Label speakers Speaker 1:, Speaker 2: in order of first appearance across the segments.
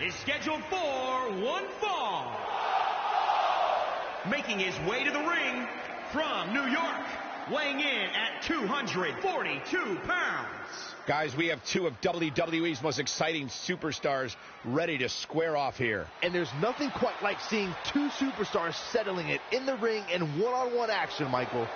Speaker 1: is scheduled for one fall. Making his way to the ring from New York, weighing in at 242 pounds.
Speaker 2: Guys, we have two of WWE's most exciting superstars ready to square off here.
Speaker 3: And there's nothing quite like seeing two superstars settling it in the ring in one-on-one action, Michael.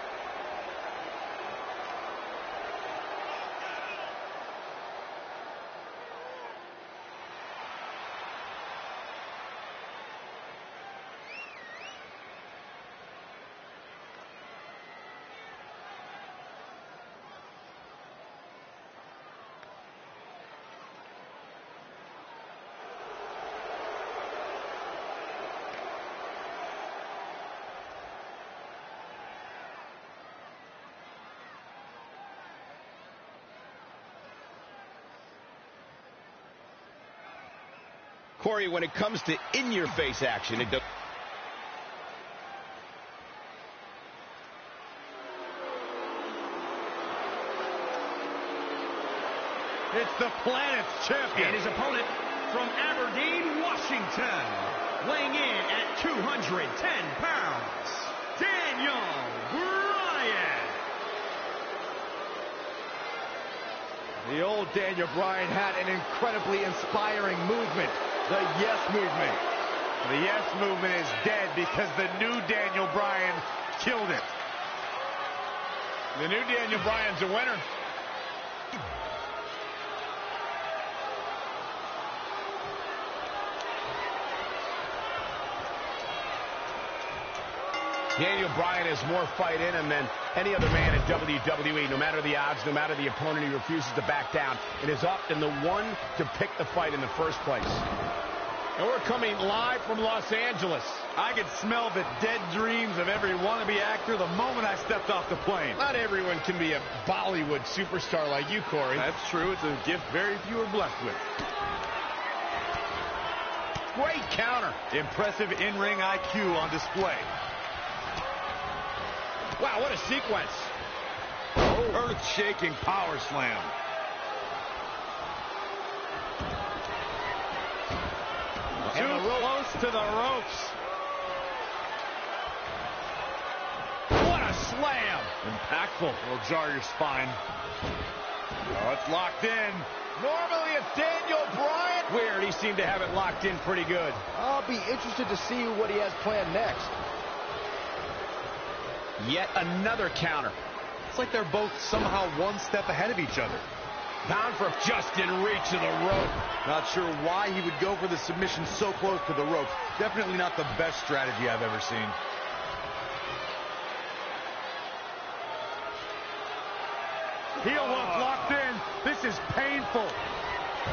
Speaker 2: Corey, when it comes to in-your-face action, it does.
Speaker 4: It's the Planet's champion.
Speaker 1: And his opponent from Aberdeen, Washington, weighing in at 210 pounds, Daniel Bryan.
Speaker 4: The old Daniel Bryan had an incredibly inspiring movement, the Yes Movement. The Yes Movement is dead because the new Daniel Bryan killed it.
Speaker 2: The new Daniel Bryan's a winner. Daniel Bryan has more fight in him than any other man in WWE. No matter the odds, no matter the opponent, he refuses to back down. It is often the one to pick the fight in the first place. And we're coming live from Los Angeles.
Speaker 4: I could smell the dead dreams of every wannabe actor the moment I stepped off the plane.
Speaker 2: Not everyone can be a Bollywood superstar like you, Corey.
Speaker 4: That's true. It's a gift very few are blessed with.
Speaker 2: Great counter.
Speaker 4: Impressive in-ring IQ on display.
Speaker 2: Wow, what a sequence.
Speaker 4: Oh. Earth-shaking power slam. Too close to the ropes.
Speaker 2: What a slam.
Speaker 4: Impactful. Will jar your spine. Oh, it's locked in.
Speaker 3: Normally it's Daniel Bryan.
Speaker 2: Weird, he seemed to have it locked in pretty good.
Speaker 3: I'll be interested to see what he has planned next.
Speaker 2: Yet another counter.
Speaker 4: It's like they're both somehow one step ahead of each other.
Speaker 2: Bound for just in reach of the rope.
Speaker 4: Not sure why he would go for the submission so close to the ropes. Definitely not the best strategy I've ever seen. Heel hook locked in. This is painful.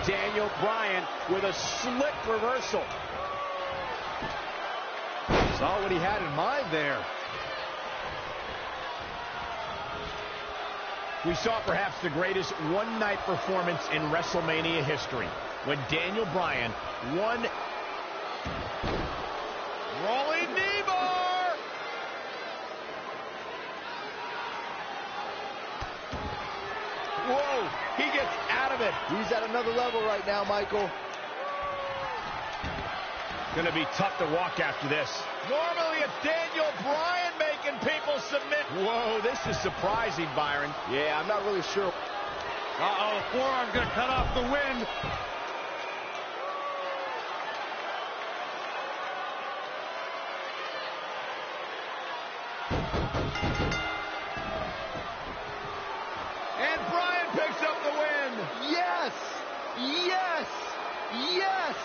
Speaker 2: Daniel Bryan with a slick reversal.
Speaker 3: Saw what he had in mind there.
Speaker 2: We saw perhaps the greatest one-night performance in WrestleMania history when Daniel Bryan won.
Speaker 4: Rolling knee bar.
Speaker 2: Whoa, he gets out of it.
Speaker 3: He's at another level right now, Michael.
Speaker 2: Going to be tough to walk after this.
Speaker 3: Normally it's Daniel Bryan making people submit.
Speaker 2: Whoa, this is surprising, Byron.
Speaker 3: Yeah, I'm not really sure.
Speaker 4: Uh-oh, forearm's going to cut off the wind.
Speaker 3: And Bryan picks up the win. Yes! Yes! Yes!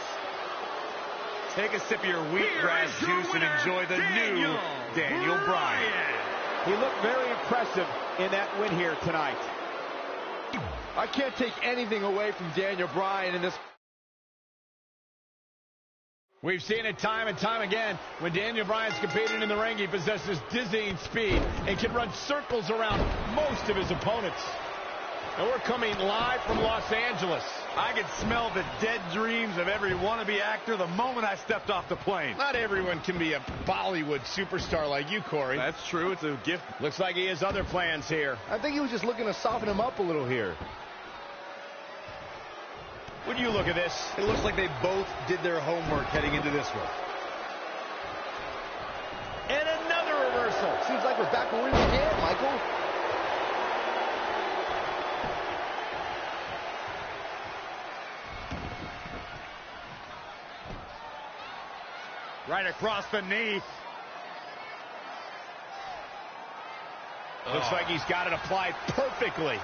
Speaker 4: Take a sip of your wheatgrass juice and enjoy the new Daniel Bryan.
Speaker 3: He looked very impressive in that win here tonight. I can't take anything away from Daniel Bryan in this.
Speaker 2: We've seen it time and time again. When Daniel Bryan's competing in the ring, he possesses dizzying speed and can run circles around most of his opponents. And we're coming live from Los Angeles.
Speaker 4: I could smell the dead dreams of every wannabe actor the moment I stepped off the plane.
Speaker 2: Not everyone can be a Bollywood superstar like you, Corey.
Speaker 4: That's true. It's a gift.
Speaker 2: Looks like he has other plans here.
Speaker 3: I think he was just looking to soften him up a little here.
Speaker 2: When you look at this,
Speaker 4: It looks like they both did their homework heading into this one.
Speaker 2: and another reversal.
Speaker 3: Seems like we're back where we began, Michael.
Speaker 4: Right across the knee.
Speaker 2: Looks like he's got it applied perfectly.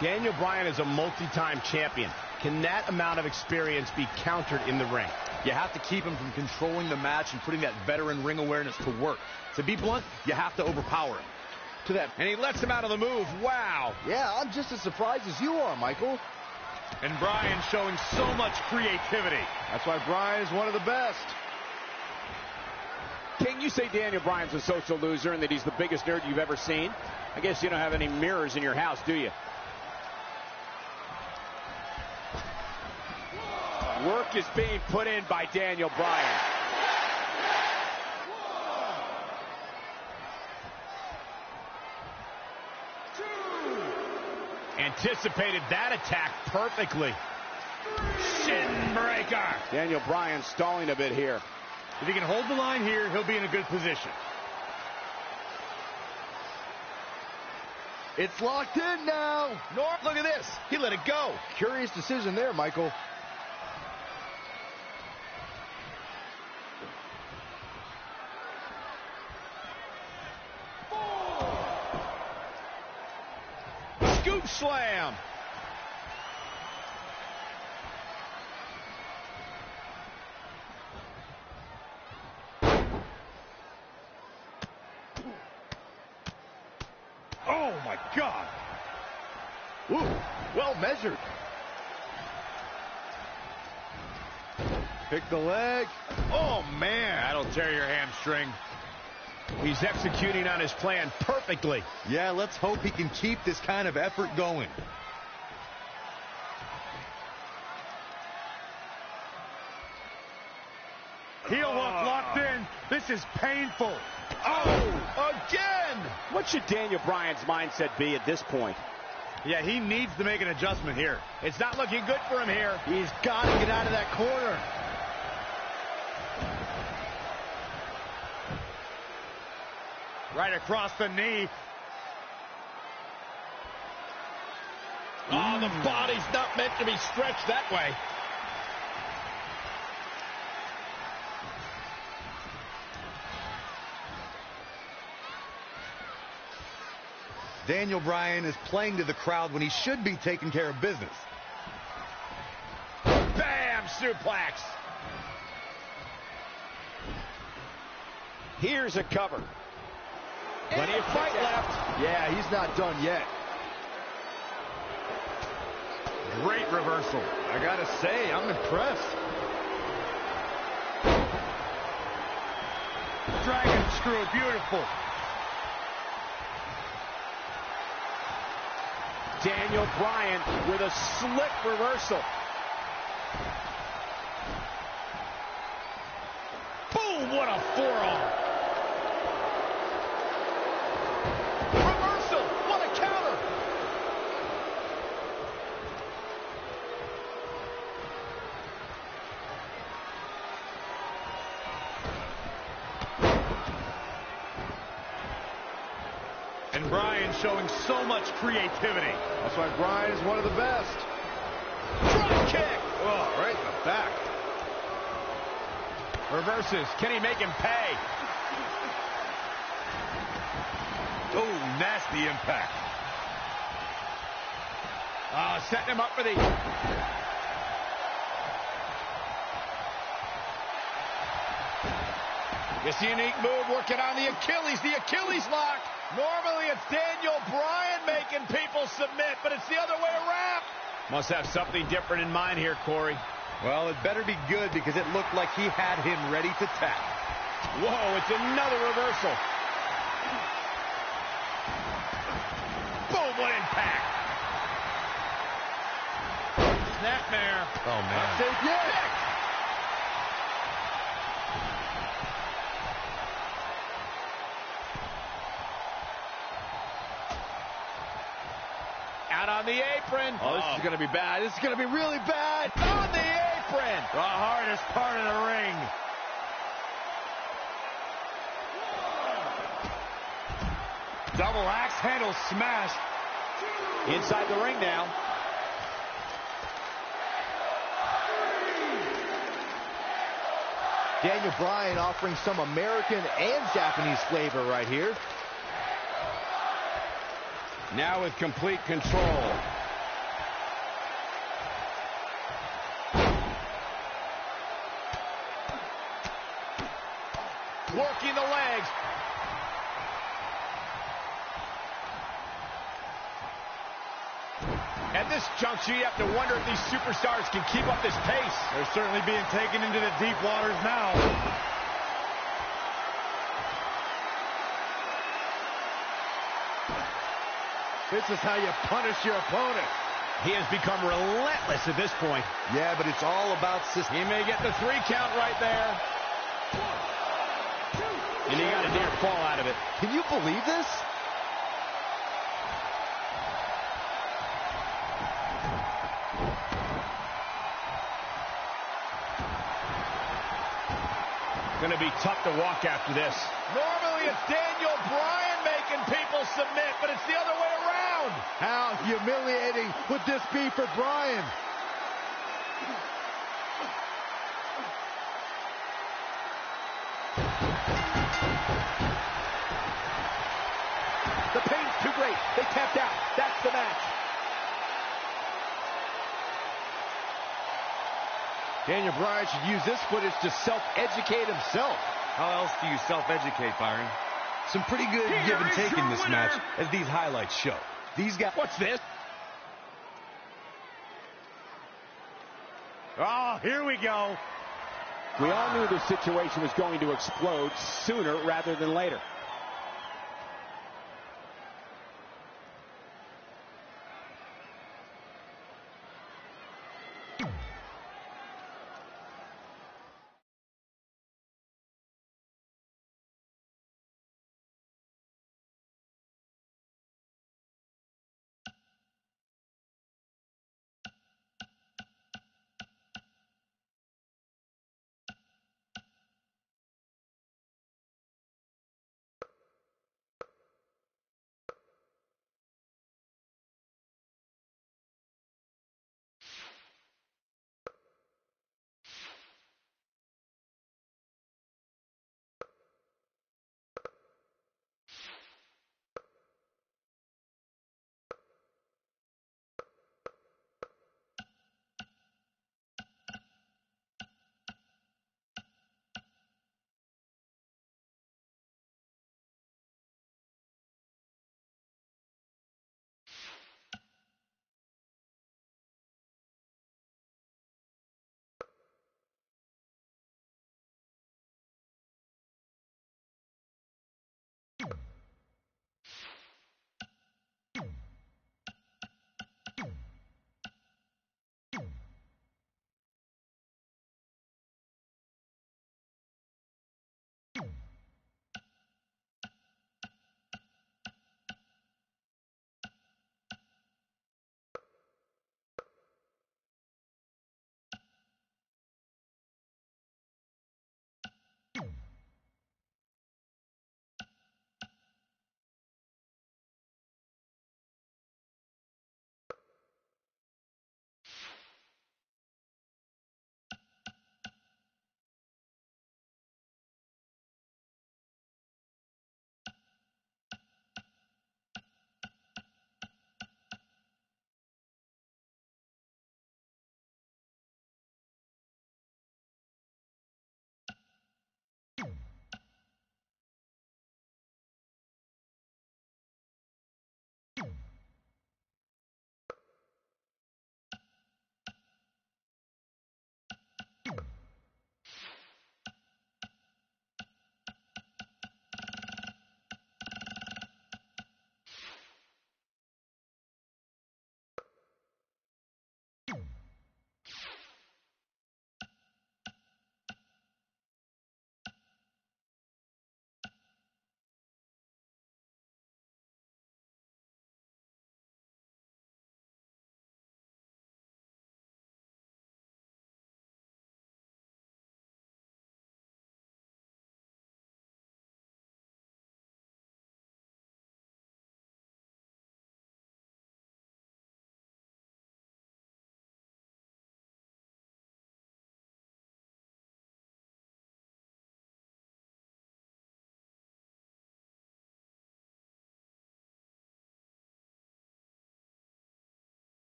Speaker 2: Daniel Bryan is a multi-time champion. Can that amount of experience be countered in the ring?
Speaker 4: You have to keep him from controlling the match and putting that veteran ring awareness to work. To be blunt, you have to overpower him.
Speaker 3: To that.
Speaker 2: And he lets him out of the move. Wow.
Speaker 3: Yeah, I'm just as surprised as you are, Michael.
Speaker 4: And Bryan showing so much creativity.
Speaker 3: That's why Bryan is one of the best.
Speaker 5: King, you say Daniel Bryan's a social loser and that he's the biggest nerd you've ever seen. I guess you don't have any mirrors in your house, do you? Work is being put in by Daniel Bryan.
Speaker 2: Anticipated that attack perfectly. Shin breaker.
Speaker 5: Daniel Bryan stalling a bit here.
Speaker 4: If he can hold the line here, he'll be in a good position.
Speaker 3: It's locked in now.
Speaker 2: Norm, look at this. He let it go.
Speaker 3: Curious decision there, Michael.
Speaker 2: Scoop slam.
Speaker 4: Oh, my God.
Speaker 3: Ooh, well measured. Pick the leg.
Speaker 4: Oh, man. That'll tear your hamstring.
Speaker 2: He's executing on his plan perfectly.
Speaker 4: Yeah, let's hope he can keep this kind of effort going. Heel hook locked in. This is painful.
Speaker 2: Oh, again.
Speaker 5: What should Daniel Bryan's mindset be at this point?
Speaker 4: Yeah, he needs to make an adjustment here.
Speaker 2: It's not looking good for him here.
Speaker 3: He's got to get out of that corner.
Speaker 4: Right across the knee.
Speaker 2: Oh, the body's not meant to be stretched that way.
Speaker 4: Daniel Bryan is playing to the crowd when he should be taking care of business.
Speaker 2: Bam! Suplex.
Speaker 5: Here's a cover.
Speaker 2: Plenty of fight left.
Speaker 3: Yeah, he's not done yet.
Speaker 4: Great reversal.
Speaker 3: I gotta say, I'm impressed.
Speaker 4: Dragon screw, beautiful.
Speaker 5: Daniel Bryan with a slick reversal.
Speaker 2: Boom! What a forearm. Reversal. What a counter.
Speaker 4: And Bryan showing so much creativity.
Speaker 3: That's why Bryan is one of the best.
Speaker 2: Drop kick.
Speaker 3: Oh, right in the back.
Speaker 2: Reverses. Can he make him pay?
Speaker 4: Oh, nasty impact.
Speaker 2: Setting him up for the... This unique move working on the Achilles lock. Normally it's Daniel Bryan making people submit, but it's the other way around. Must have something different in mind here, Corey.
Speaker 4: Well, it better be good because it looked like he had him ready to tap.
Speaker 2: Whoa, it's another reversal. Boom, what impact. Snapmare.
Speaker 4: Oh, man.
Speaker 3: Take it.
Speaker 5: Down on the apron.
Speaker 3: Oh, this is going to be bad. This is going to be really bad.
Speaker 5: On the apron.
Speaker 4: The hardest part of the ring. Double axe handle smash.
Speaker 5: Inside the ring now.
Speaker 3: Daniel Bryan offering some American and Japanese flavor right here.
Speaker 2: Now with complete control.
Speaker 5: Working the legs. At this juncture, you have to wonder if these superstars can keep up this pace.
Speaker 4: They're certainly being taken into the deep waters now.
Speaker 3: This is how you punish your opponent.
Speaker 5: He has become relentless at this point.
Speaker 3: Yeah, but it's all about system.
Speaker 5: He may get the 3 count right there. And he got a near fall out of it.
Speaker 3: Can you believe this?
Speaker 5: Going to be tough to walk after this.
Speaker 3: Normally it's Daniel Bryan making people submit, but it's the other way around. How humiliating would this be for Bryan? The pain's too great. They tapped out. That's the match. Daniel Bryan should use this footage to self-educate himself.
Speaker 4: How else do you self-educate, Byron? Some pretty good give and take in this match, as these highlights show. These guys...
Speaker 5: What's this?
Speaker 4: Oh, here we go.
Speaker 5: We all knew the situation was going to explode sooner rather than later.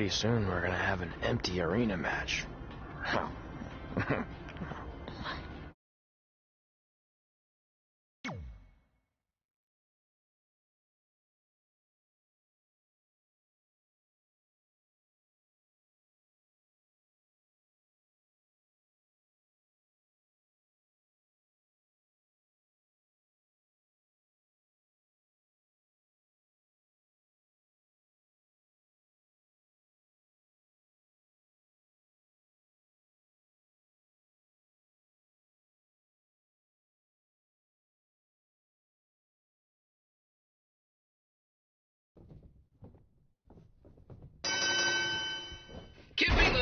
Speaker 6: pretty soon we're gonna have an empty arena match.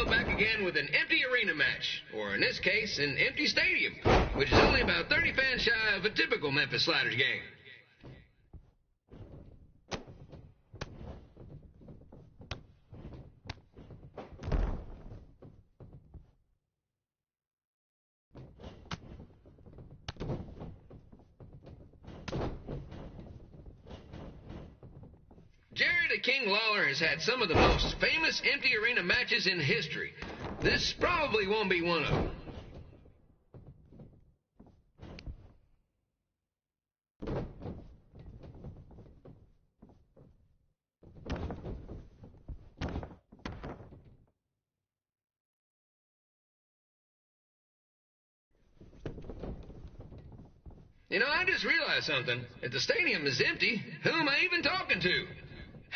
Speaker 7: Back again with an empty arena match, or in this case, an empty stadium, which is only about 30 fans shy of a typical Memphis Sliders game. Jerry the King Lawler has had some of the most famous empty arena matches in history. This probably won't be one of them. You know, I just realized something. If the stadium is empty, who am I even talking to?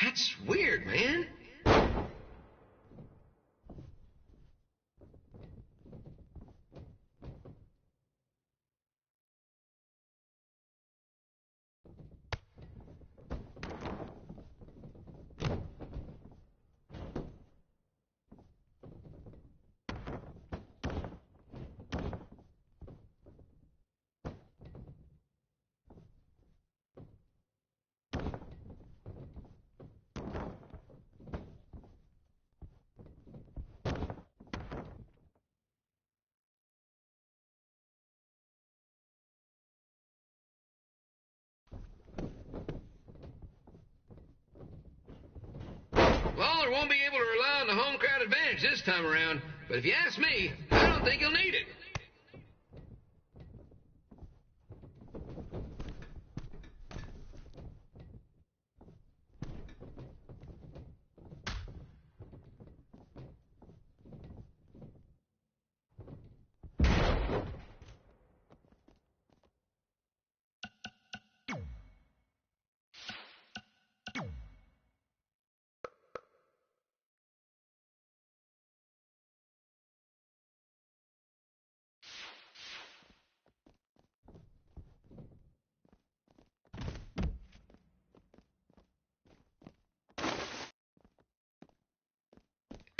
Speaker 7: That's weird, man. Lawler won't be able to rely on the home crowd advantage this time around, but if you ask me, I don't think he'll need it.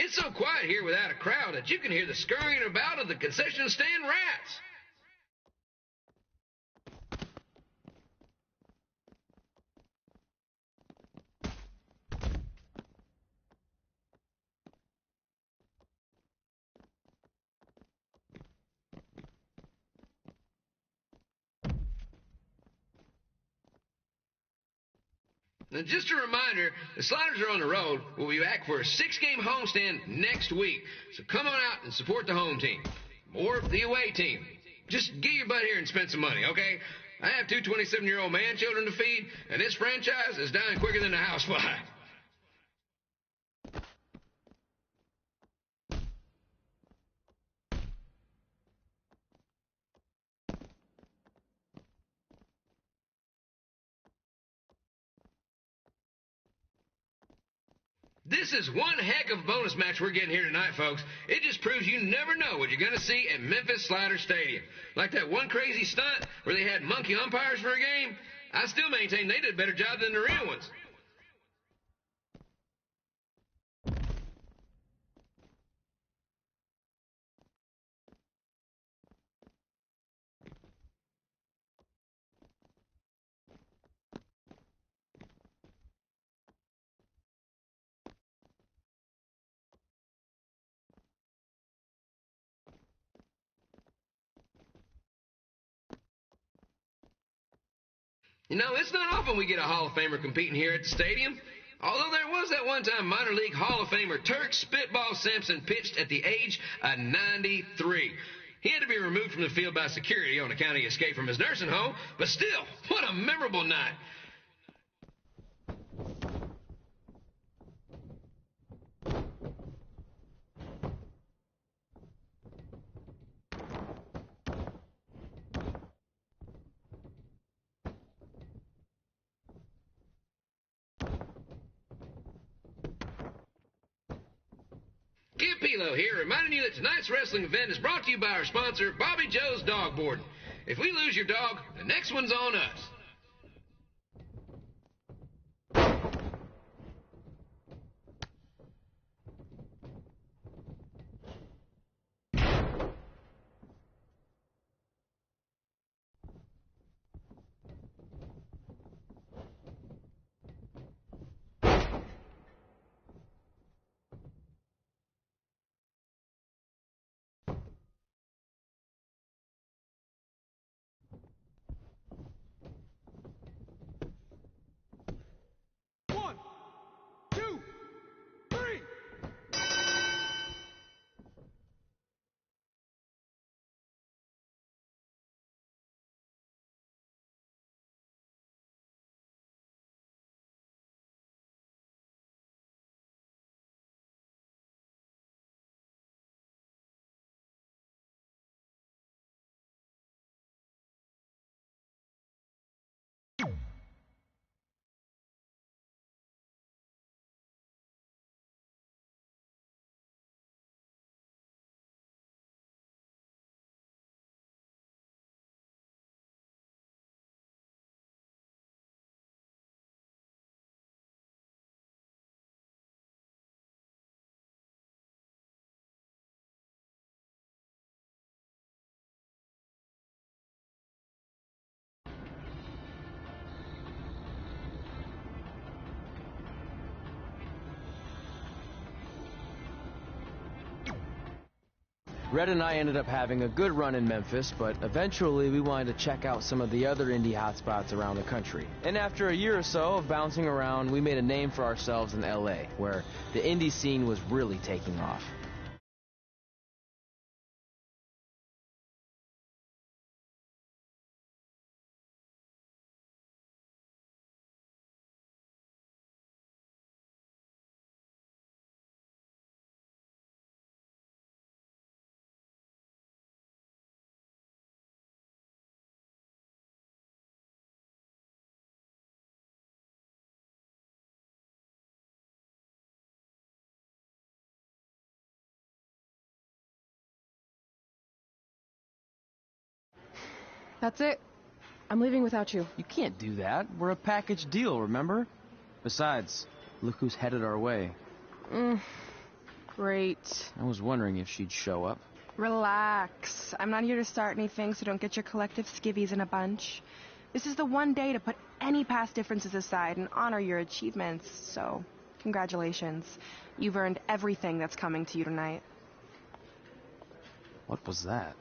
Speaker 7: It's so quiet here without a crowd that you can hear the scurrying about of the concession stand rats. Now, just a reminder, the Sliders are on the road. We'll be back for a 6-game homestand next week. So come on out and support the home team. Or the away team. Just get your butt here and spend some money, okay? I have 2 27-year-old man-children to feed, and this franchise is dying quicker than a housefly. This is one heck of a bonus match we're getting here tonight, folks. It just proves you never know what you're going to see at Memphis Slider Stadium. Like that one crazy stunt where they had monkey umpires for a game. I still maintain they did a better job than the real ones. You know, it's not often we get a Hall of Famer competing here at the stadium. Although there was that one time minor league Hall of Famer Turk Spitball Sampson pitched at the age of 93. He had to be removed from the field by security on account of escape from his nursing home, but still, what a memorable night. Kid Pilo here, reminding you that tonight's wrestling event is brought to you by our sponsor, Bobby Joe's Dog Boarding. If we lose your dog, the next one's on us.
Speaker 6: Red and I ended up having a good run in Memphis, but eventually we wanted to check out some of the other indie hotspots around the country. And after a year or so of bouncing around, we made a name for ourselves in LA, where the indie scene was really taking off.
Speaker 8: That's it. I'm leaving without you.
Speaker 6: You can't do that. We're a package deal, remember? Besides, look who's headed our way.
Speaker 8: Great.
Speaker 6: I was wondering if she'd show up.
Speaker 8: Relax. I'm not here to start anything, so don't get your collective skivvies in a bunch. This is the one day to put any past differences aside and honor your achievements, so congratulations. You've earned everything that's coming to you tonight.
Speaker 6: What was that?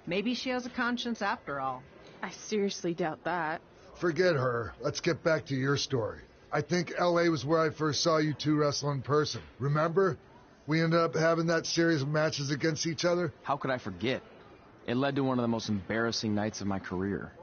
Speaker 9: Maybe she has a conscience after all.
Speaker 8: I seriously doubt that.
Speaker 10: Forget her. Let's get back to your story. I think L.A. was where I first saw you two wrestle in person. Remember? We ended up having that series of matches against each other.
Speaker 6: How could I forget? It led to one of the most embarrassing nights of my career.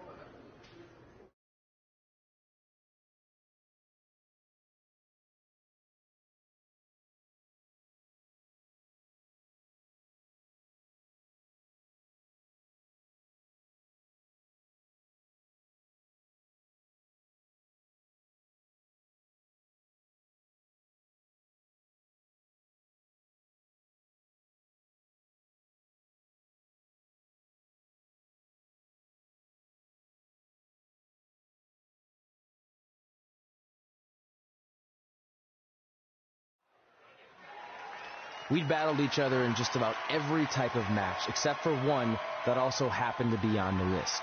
Speaker 6: We'd battled each other in just about every type of match, except for one that also happened to be on the list.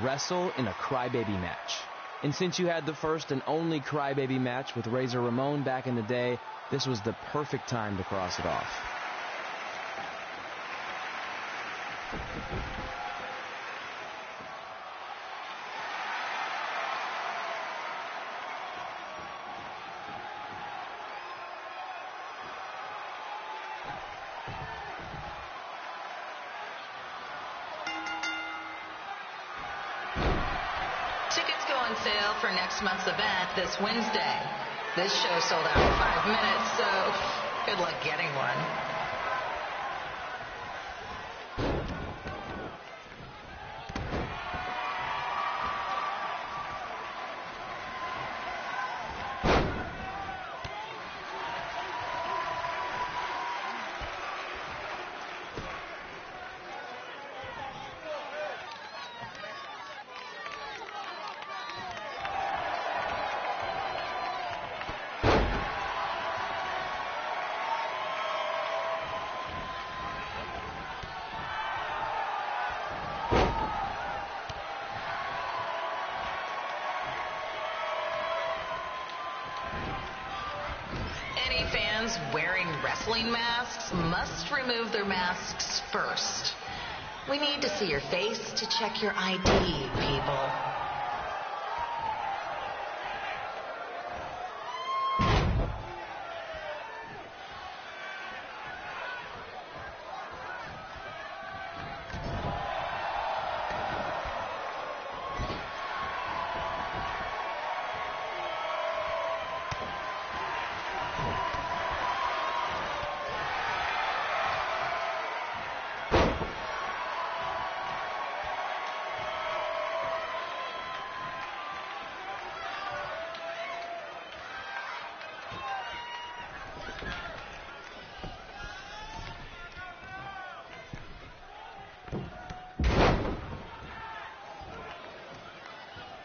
Speaker 6: Wrestle in a crybaby match. And since you had the first and only crybaby match with Razor Ramon back in the day, this was the perfect time to cross it off.
Speaker 11: on sale for next month's event this Wednesday. This show sold out in 5 minutes, so good luck getting one. Any fans wearing wrestling masks must remove their masks first. We need to see your face to check your ID, people.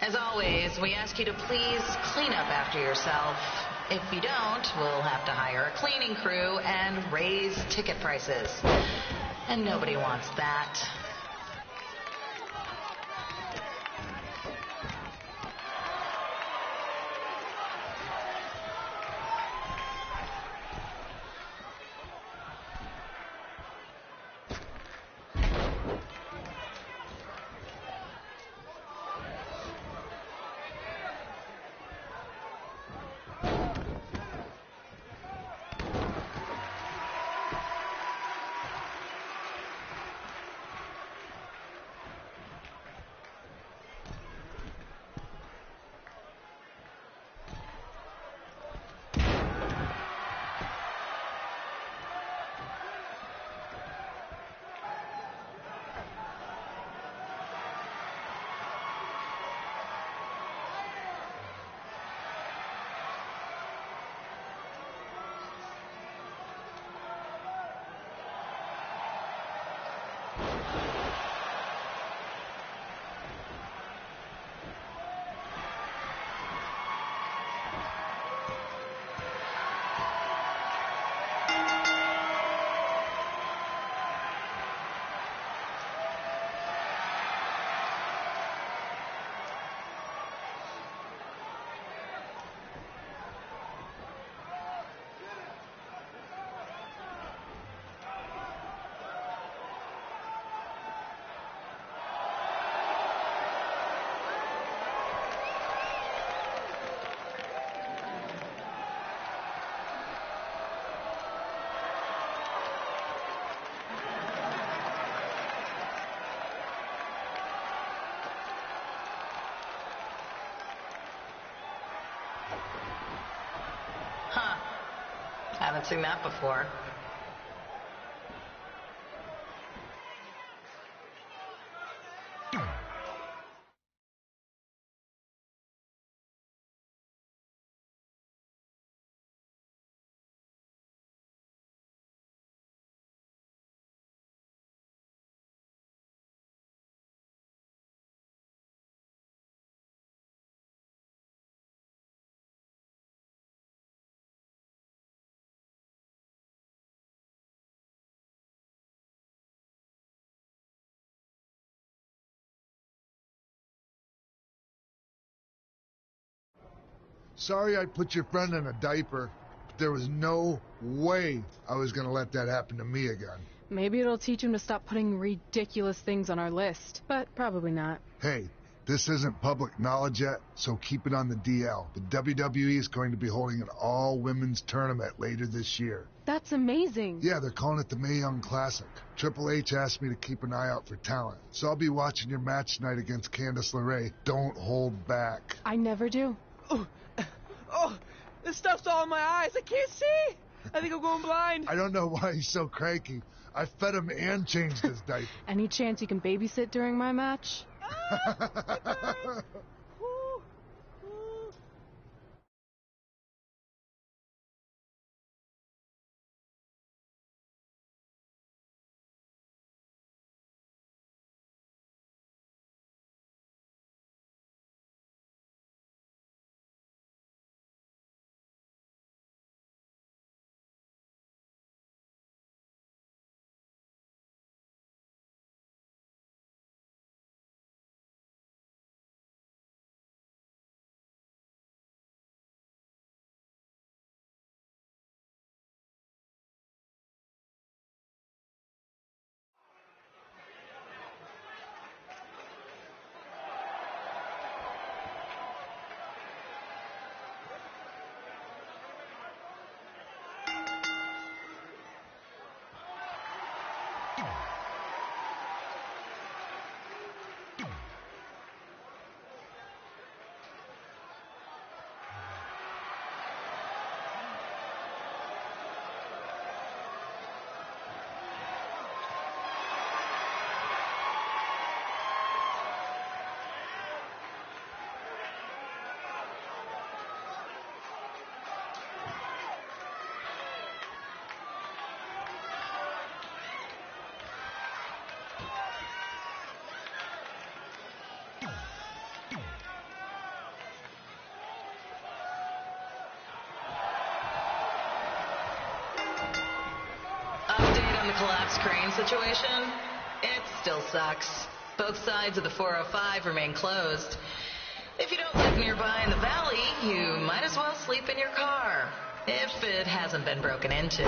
Speaker 11: As always, we ask you to please clean up after yourself. If you don't, we'll have to hire a cleaning crew and raise ticket prices. And nobody wants that. Huh. Haven't seen that before.
Speaker 10: Sorry I put your friend in a diaper, but there was no way I was going to let that happen to me again.
Speaker 12: Maybe it'll teach him to stop putting ridiculous things on our list, but probably not.
Speaker 10: Hey, This isn't public knowledge yet, so keep it on the DL. But WWE is going to be holding an all-women's tournament later this year.
Speaker 12: That's amazing.
Speaker 10: Yeah, they're calling it the Mae Young Classic. Triple H asked me to keep an eye out for talent, so I'll be watching your match tonight against Candice LeRae. Don't hold back.
Speaker 12: I never do.
Speaker 6: Oh, this stuff's all in my eyes. I can't see. I think I'm going blind.
Speaker 10: I don't know why he's so cranky. I fed him and changed his diaper.
Speaker 12: Any chance you can babysit during my match?
Speaker 11: The collapsed crane situation? It still sucks. Both sides of the 405 remain closed. If you don't live nearby in the valley, you might as well sleep in your car, if it hasn't been broken into.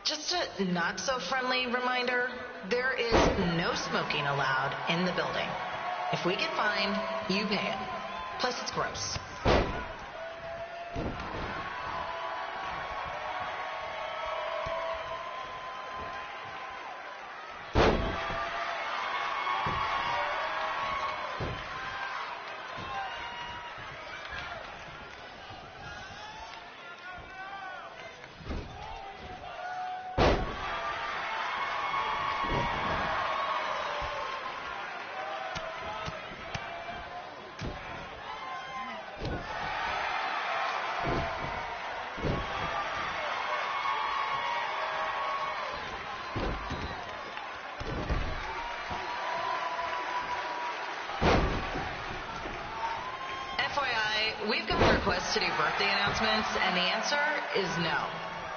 Speaker 11: Just a not-so-friendly reminder, there is no smoking allowed in the building. If we get fined, you pay it. Plus, it's gross. We've got requests to do birthday announcements, and the answer is no.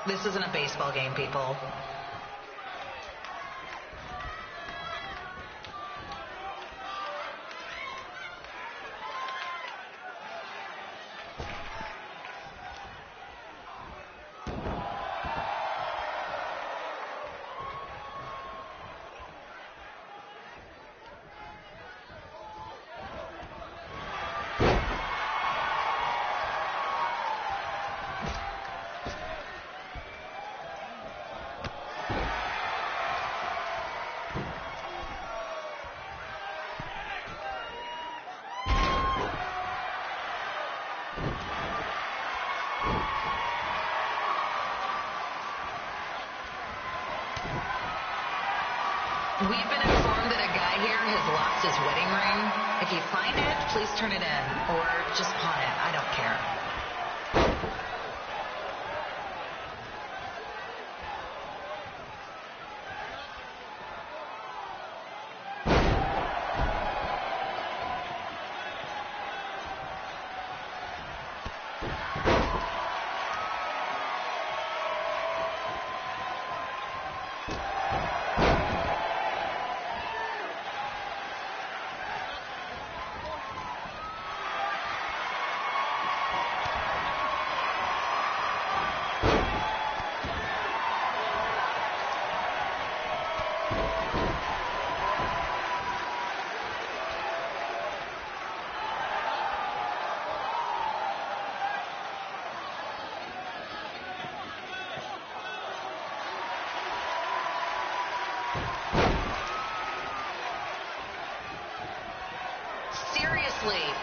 Speaker 11: This isn't a baseball game, people. We've been informed that a guy here has lost his wedding ring. If you find it, please turn it in, or just pawn it. I don't care.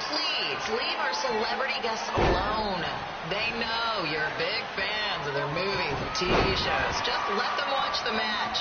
Speaker 11: Please leave our celebrity guests alone. They know you're big fans of their movies and TV shows. Just let them watch the match.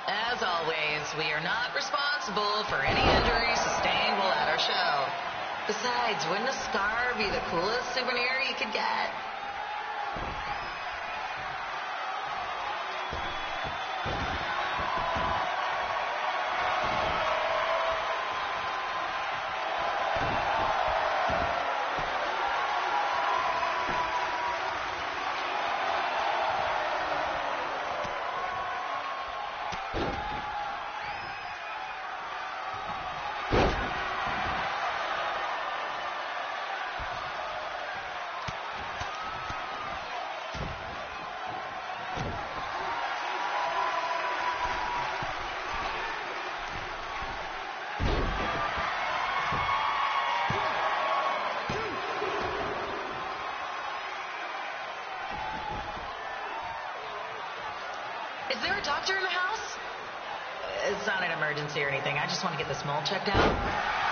Speaker 11: As always, we are not responsible for any injuries sustained while at our show. Besides, wouldn't a scar be the coolest souvenir you could get? Is there a doctor in the house? It's not an emergency or anything. I just want to get this mole checked out.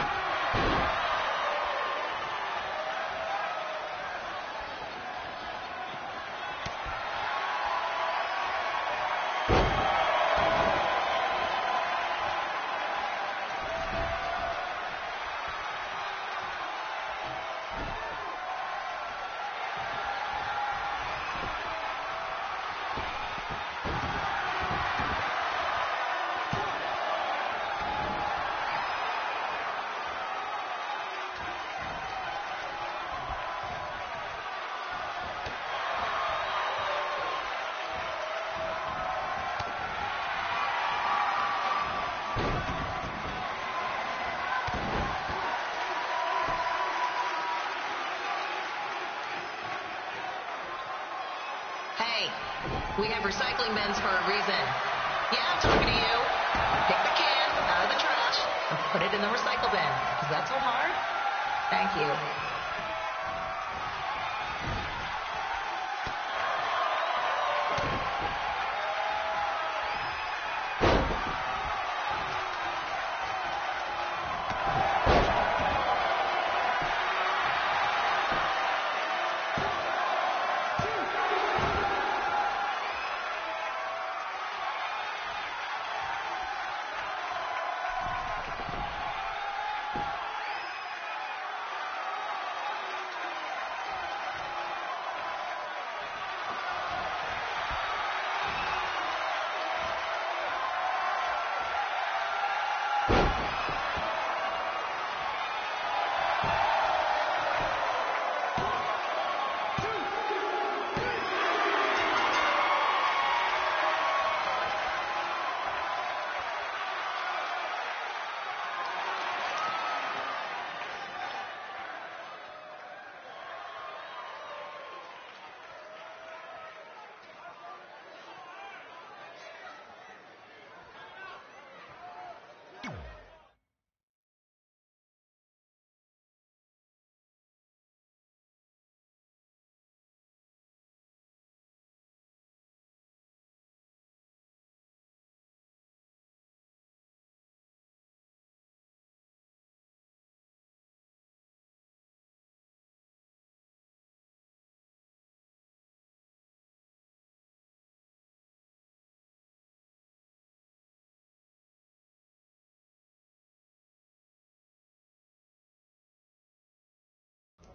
Speaker 11: Hey, we have recycling bins for a reason. Yeah, I'm talking to you. Pick the cans out of the trash and put it in the recycle bin. Is that so hard? Thank you.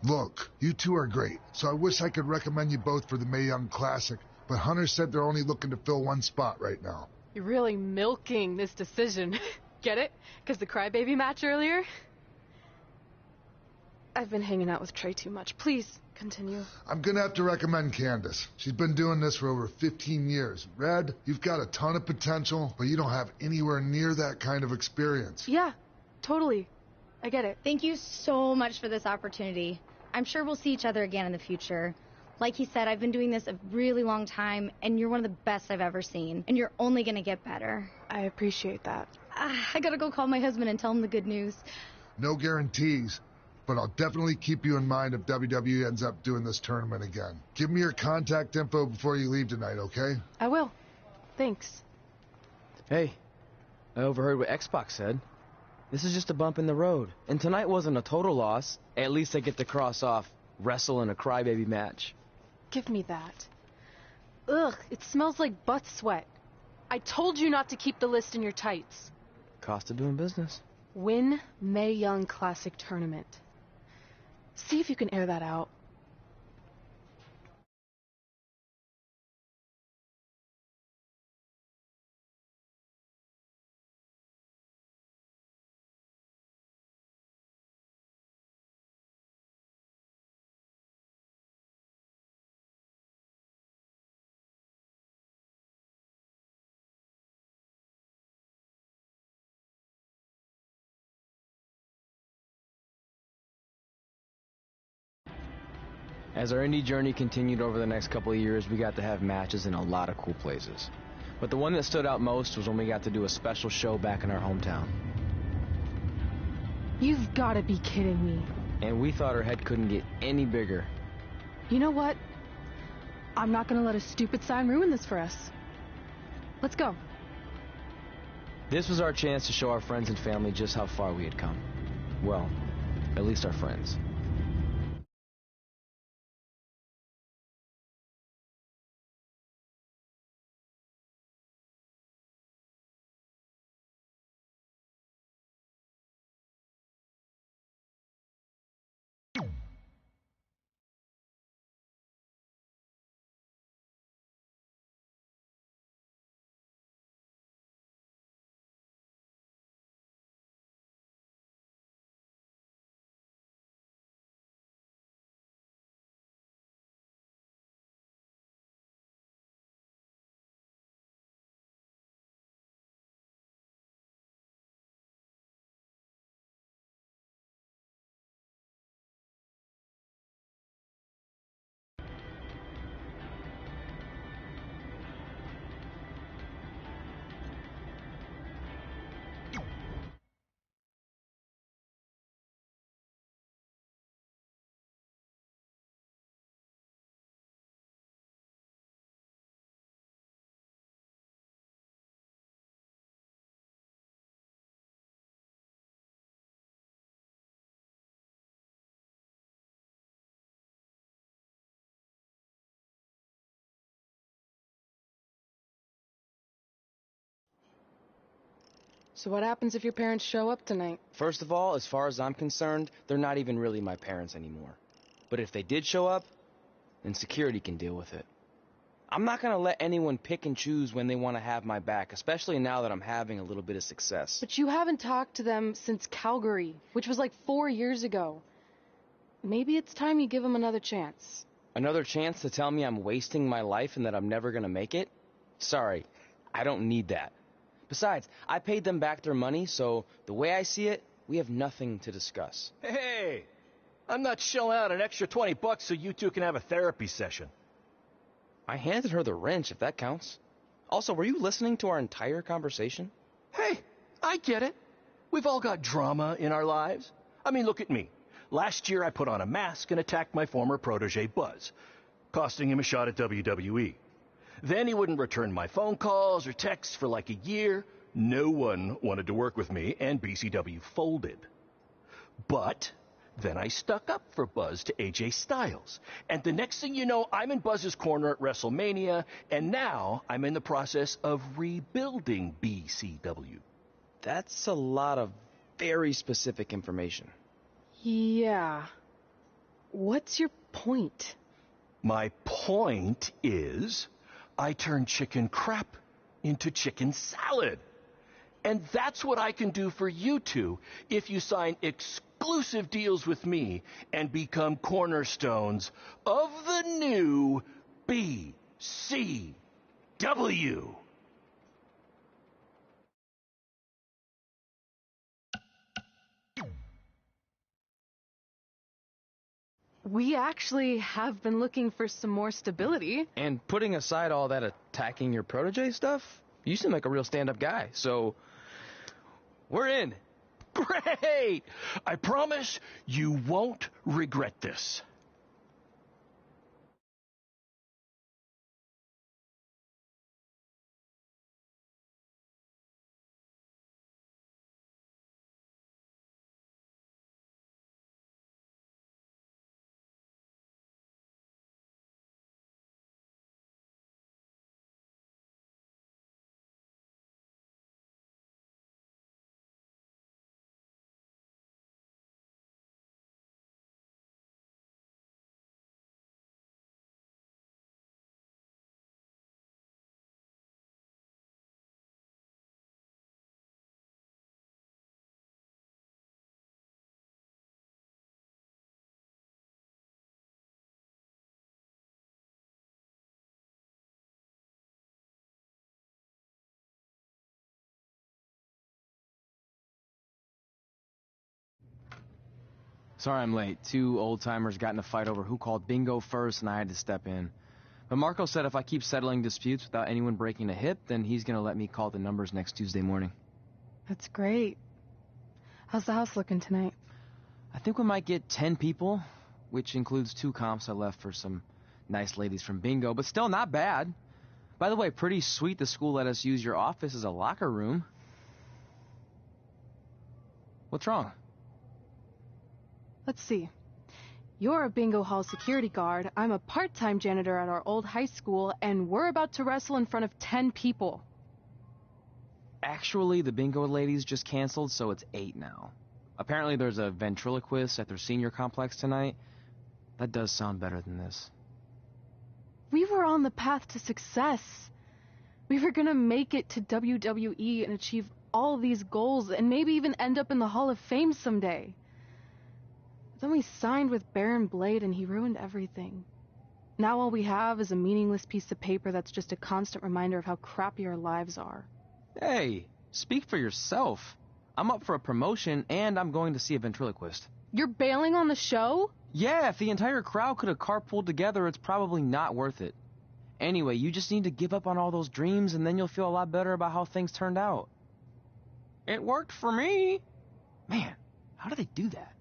Speaker 10: Look, you two are great, so I wish I could recommend you both for the Mae Young Classic, but Hunter said they're only looking to fill one spot right now.
Speaker 12: You're really milking this decision. Get it? Because the crybaby match earlier? I've been hanging out with Trey too much. Please, continue.
Speaker 10: I'm gonna have to recommend Candace. She's been doing this for over 15 years. Red, you've got a ton of potential, but you don't have anywhere near that kind of experience.
Speaker 12: Yeah, totally. I get it.
Speaker 13: Thank you so much for this opportunity. I'm sure we'll see each other again in the future. Like he said, I've been doing this a really long time, and you're one of the best I've ever seen. And you're only gonna get better.
Speaker 12: I appreciate that.
Speaker 13: I gotta go call my husband and tell him the good news.
Speaker 10: No guarantees, but I'll definitely keep you in mind if WWE ends up doing this tournament again. Give me your contact info before you leave tonight, okay?
Speaker 12: I will. Thanks.
Speaker 6: Hey, I overheard what Xbox said. This is just a bump in the road. And tonight wasn't a total loss. At least I get to cross off wrestle in a crybaby match.
Speaker 12: Give me that. Ugh, it smells like butt sweat. I told you not to keep the list in your tights.
Speaker 6: Cost of doing business.
Speaker 12: Win Mae Young Classic Tournament. See if you can air that out.
Speaker 6: As our indie journey continued over the next couple of years, we got to have matches in a lot of cool places. But the one that stood out most was when we got to do a special show back in our hometown.
Speaker 12: You've got to be kidding me.
Speaker 6: And we thought our head couldn't get any bigger.
Speaker 12: You know what? I'm not going to let a stupid sign ruin this for us. Let's go.
Speaker 6: This was our chance to show our friends and family just how far we had come. Well, at least our friends.
Speaker 12: So what happens if your parents show up tonight?
Speaker 6: First of all, as far as I'm concerned, they're not even really my parents anymore. But if they did show up, then security can deal with it. I'm not going to let anyone pick and choose when they want to have my back, especially now that I'm having a little bit of success.
Speaker 12: But you haven't talked to them since Calgary, which was like 4 years ago. Maybe it's time you give them another chance.
Speaker 6: Another chance to tell me I'm wasting my life and that I'm never going to make it? Sorry, I don't need that. Besides, I paid them back their money, so the way I see it, we have nothing to discuss.
Speaker 1: Hey, I'm not shelling out an extra $20 so you two can have a therapy session.
Speaker 6: I handed her the wrench, if that counts. Also, were you listening to our entire conversation?
Speaker 1: Hey, I get it. We've all got drama in our lives. I mean, look at me. Last year I put on a mask and attacked my former protege Buzz, costing him a shot at WWE. Then he wouldn't return my phone calls or texts for like a year. No one wanted to work with me, and BCW folded. But then I stuck up for Buzz to AJ Styles. And the next thing you know, I'm in Buzz's corner at WrestleMania, and now I'm in the process of rebuilding BCW.
Speaker 6: That's a lot of very specific information.
Speaker 12: Yeah. What's your point?
Speaker 1: My point is, I turn chicken crap into chicken salad. And that's what I can do for you two if you sign exclusive deals with me and become cornerstones of the new BCW.
Speaker 12: We actually have been looking for some more stability.
Speaker 6: And putting aside all that attacking your protege stuff, you seem like a real stand-up guy, so we're in.
Speaker 1: Great! I promise you won't regret this.
Speaker 6: Sorry I'm late. Two old-timers got in a fight over who called bingo first, and I had to step in. But Marco said if I keep settling disputes without anyone breaking a hip, then he's going to let me call the numbers next Tuesday morning.
Speaker 12: That's great. How's the house looking tonight?
Speaker 6: I think we might get 10 people, which includes 2 comps I left for some nice ladies from bingo, but still not bad. By the way, pretty sweet the school let us use your office as a locker room. What's wrong?
Speaker 12: Let's see. You're a bingo hall security guard, I'm a part-time janitor at our old high school, and we're about to wrestle in front of 10 people.
Speaker 6: Actually, the bingo ladies just canceled, so it's 8 now. Apparently there's a ventriloquist at their senior complex tonight. That does sound better than this.
Speaker 12: We were on the path to success. We were gonna make it to WWE and achieve all these goals and maybe even end up in the Hall of Fame someday. Then we signed with Baron Blade and he ruined everything. Now all we have is a meaningless piece of paper that's just a constant reminder of how crappy our lives are.
Speaker 6: Hey, speak for yourself. I'm up for a promotion and I'm going to see a ventriloquist.
Speaker 12: You're bailing on the show?
Speaker 6: Yeah, if the entire crowd could have carpooled together, it's probably not worth it. Anyway, you just need to give up on all those dreams and then you'll feel a lot better about how things turned out. It worked for me. Man, how do they do that?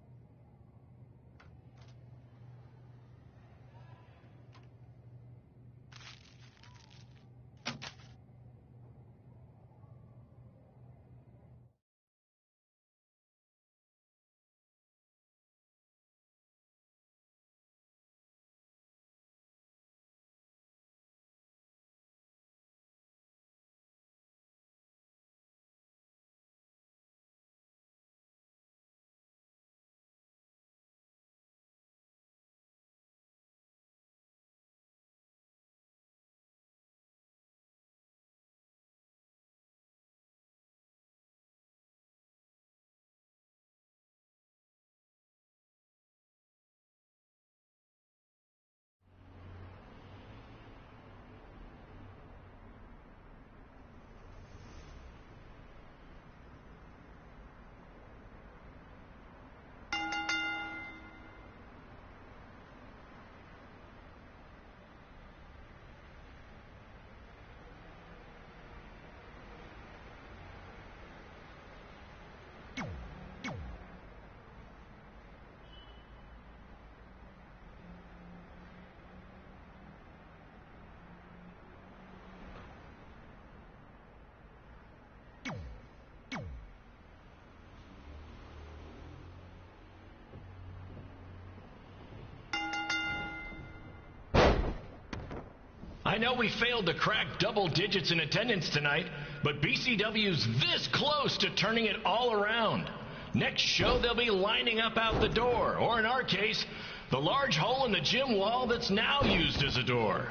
Speaker 14: I know we failed to crack double digits in attendance tonight, but BCW's this close to turning it all around. Next show, they'll be lining up out the door, or in our case, The large hole in the gym wall that's now used as a door.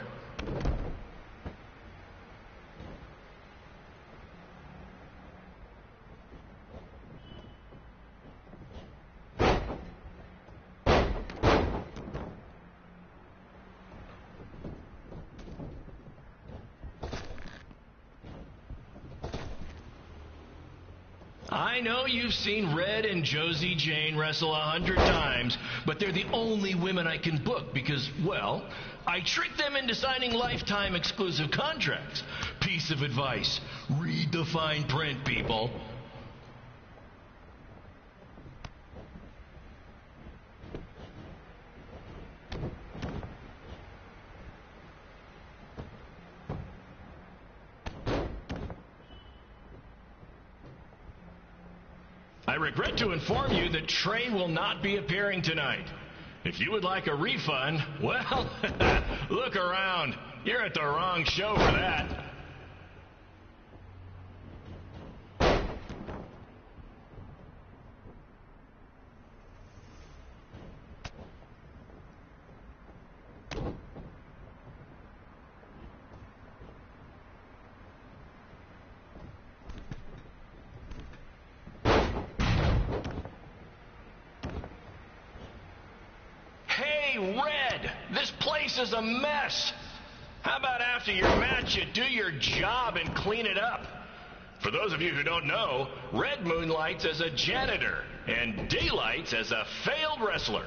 Speaker 14: I know you've seen Red and Josie Jane wrestle 100 times, but they're the only women I can book because, well, I tricked them into signing lifetime exclusive contracts. Piece of advice: read the fine print, people. I regret to inform you that Trey will not be appearing tonight. If you would like a refund, well, look around. You're at the wrong show for that. Red, this place is a mess. How about after your match you do your job and clean it up? For those of you who don't know, Red moonlights as a janitor and daylights as a failed wrestler.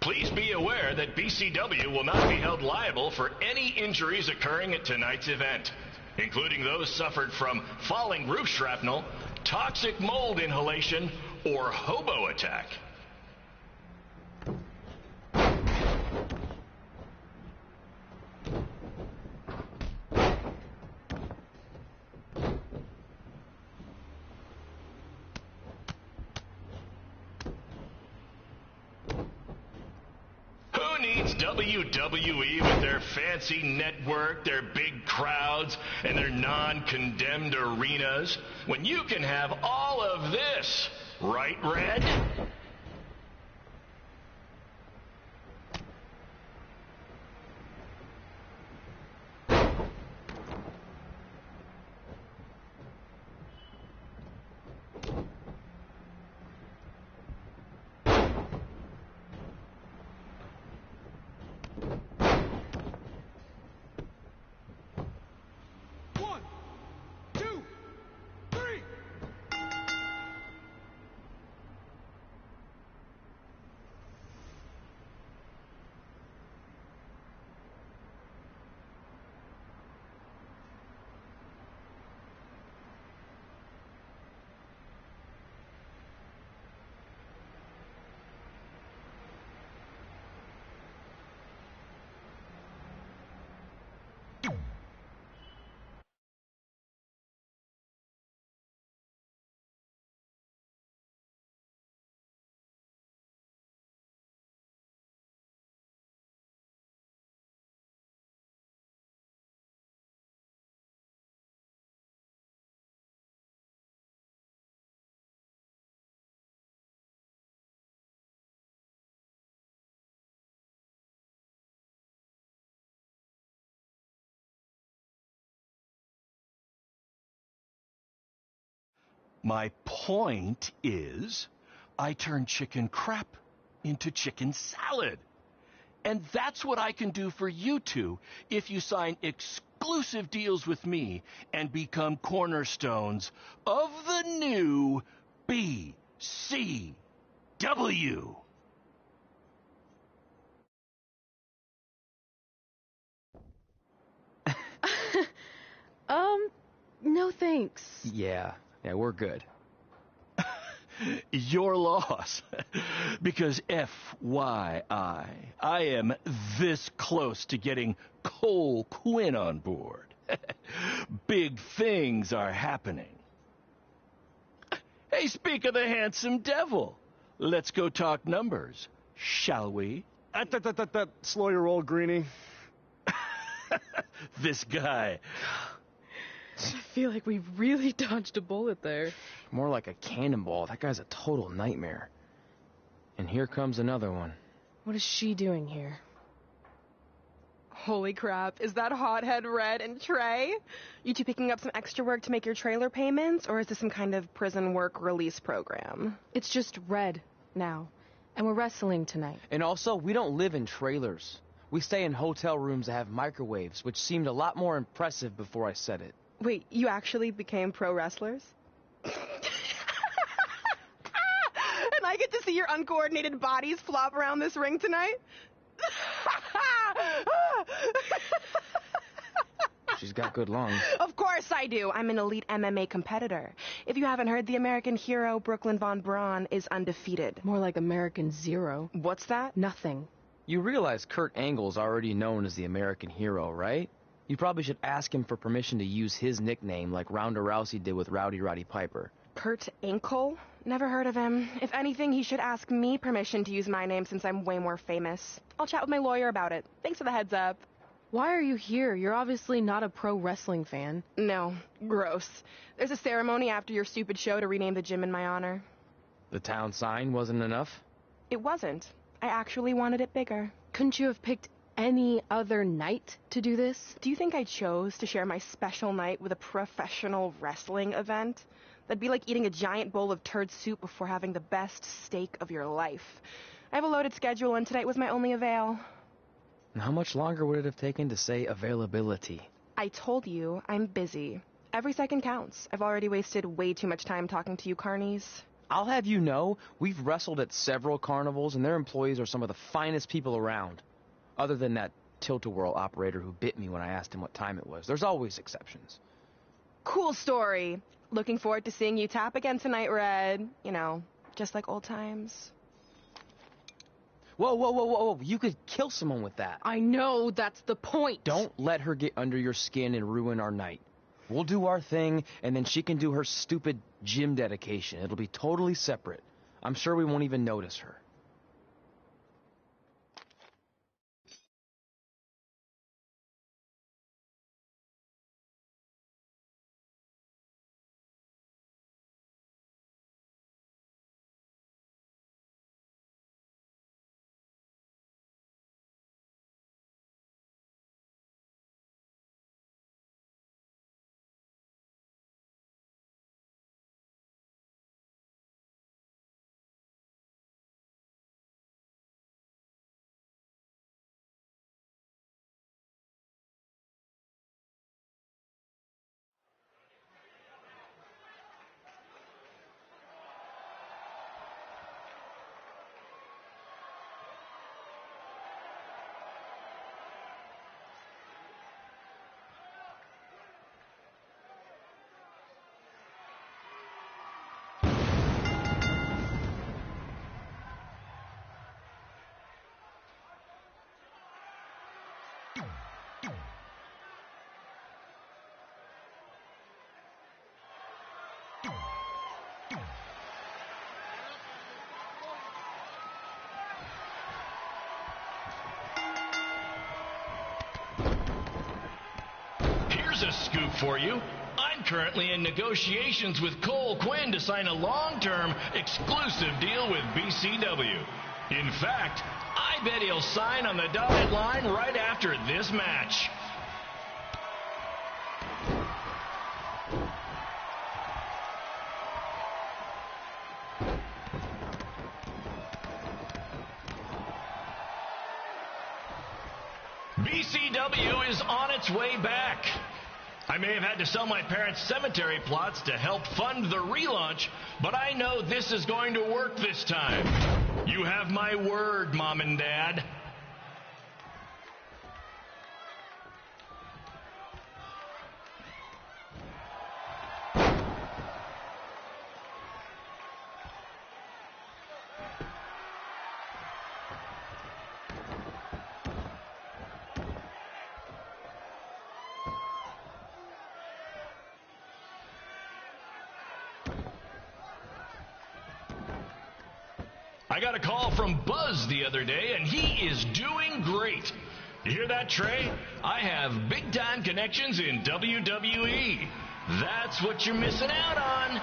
Speaker 14: Please be aware that BCW will not be held liable for any injuries occurring at tonight's event, including those suffered from falling roof shrapnel, toxic mold inhalation, or hobo attack. WWE with their fancy network, their big crowds, and their non-condemned arenas, when you can have all of this, right, Red?
Speaker 1: My point is, I turn chicken crap into chicken salad. And that's what I can do for you two if you sign exclusive deals with me and become cornerstones of the new BCW.
Speaker 12: No thanks.
Speaker 6: Yeah, we're good.
Speaker 1: Your loss. Because FYI, I am this close to getting Cole Quinn on board. Big things are happening. Hey, speak of the handsome devil. Let's go talk numbers, shall we?
Speaker 15: Slow your roll, Greenie.
Speaker 1: This guy.
Speaker 12: I feel like we really dodged a bullet there.
Speaker 6: More like a cannonball. That guy's a total nightmare. And here comes another one.
Speaker 12: What is she doing here?
Speaker 8: Holy crap, is that hothead Red and Trey? You two picking up some extra work to make your trailer payments, or is this some kind of prison work release program?
Speaker 12: It's just Red now, and we're wrestling tonight.
Speaker 6: And also, we don't live in trailers. We stay in hotel rooms that have microwaves, which seemed a lot more impressive before I said it.
Speaker 8: Wait, you actually became pro wrestlers? And I get to see your uncoordinated bodies flop around this ring tonight?
Speaker 6: She's got good lungs.
Speaker 8: Of course I do. I'm an elite MMA competitor. If you haven't heard, the American hero, Brooklyn Von Braun, is undefeated.
Speaker 12: More like American Zero.
Speaker 8: What's that?
Speaker 12: Nothing.
Speaker 6: You realize Kurt Angle's already known as the American hero, right? You probably should ask him for permission to use his nickname like Ronda Rousey did with Rowdy Roddy Piper.
Speaker 8: Kurt Angle? Never heard of him. If anything, he should ask me permission to use my name since I'm way more famous. I'll chat with my lawyer about it. Thanks for the heads up.
Speaker 12: Why are you here? You're obviously not a pro wrestling fan.
Speaker 8: No. Gross. There's a ceremony after your stupid show to rename the gym in my honor.
Speaker 6: The town sign wasn't enough?
Speaker 8: It wasn't. I actually wanted it bigger.
Speaker 12: Couldn't you have picked any other night to do this?
Speaker 8: Do you think I chose to share my special night with a professional wrestling event? That'd be like eating a giant bowl of turd soup before having the best steak of your life. I have a loaded schedule, and tonight was my only avail.
Speaker 6: And how much longer would it have taken to say availability?
Speaker 8: I told you, I'm busy. Every second counts. I've already wasted way too much time talking to you carnies.
Speaker 6: I'll have you know, we've wrestled at several carnivals, and their employees are some of the finest people around. Other than that tilt-a-whirl operator who bit me when I asked him what time it was. There's always exceptions.
Speaker 8: Cool story. Looking forward to seeing you tap again tonight, Red. You know, just like old times.
Speaker 6: Whoa, whoa, whoa, whoa, whoa. You could kill someone with that.
Speaker 12: I know, that's the point.
Speaker 6: Don't let her get under your skin and ruin our night. We'll do our thing, and then she can do her stupid gym dedication. It'll be totally separate. I'm sure we won't even notice her.
Speaker 14: Here's a scoop for you. I'm currently in negotiations with Cole Quinn to sign a long-term, exclusive deal with BCW. In fact, I bet he'll sign on the dotted line right after this match. BCW is on its way back. I may have had to sell my parents' cemetery plots to help fund the relaunch, but I know this is going to work this time. You have my word, Mom and Dad. I got a call from Buzz the other day, and he is doing great. You hear that, Trey? I have big-time connections in WWE. That's what you're missing out on.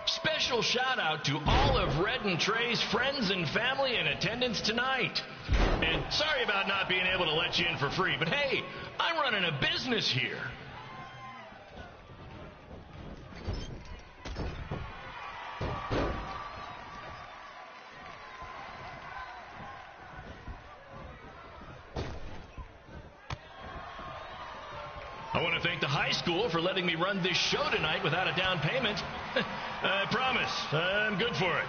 Speaker 14: Special shout out to all of Red and Trey's friends and family in attendance tonight. And sorry about not being able to let you in for free, but hey, I'm running a business here. I want to thank the high school for letting me run this show tonight without a down payment. I promise, I'm good for it.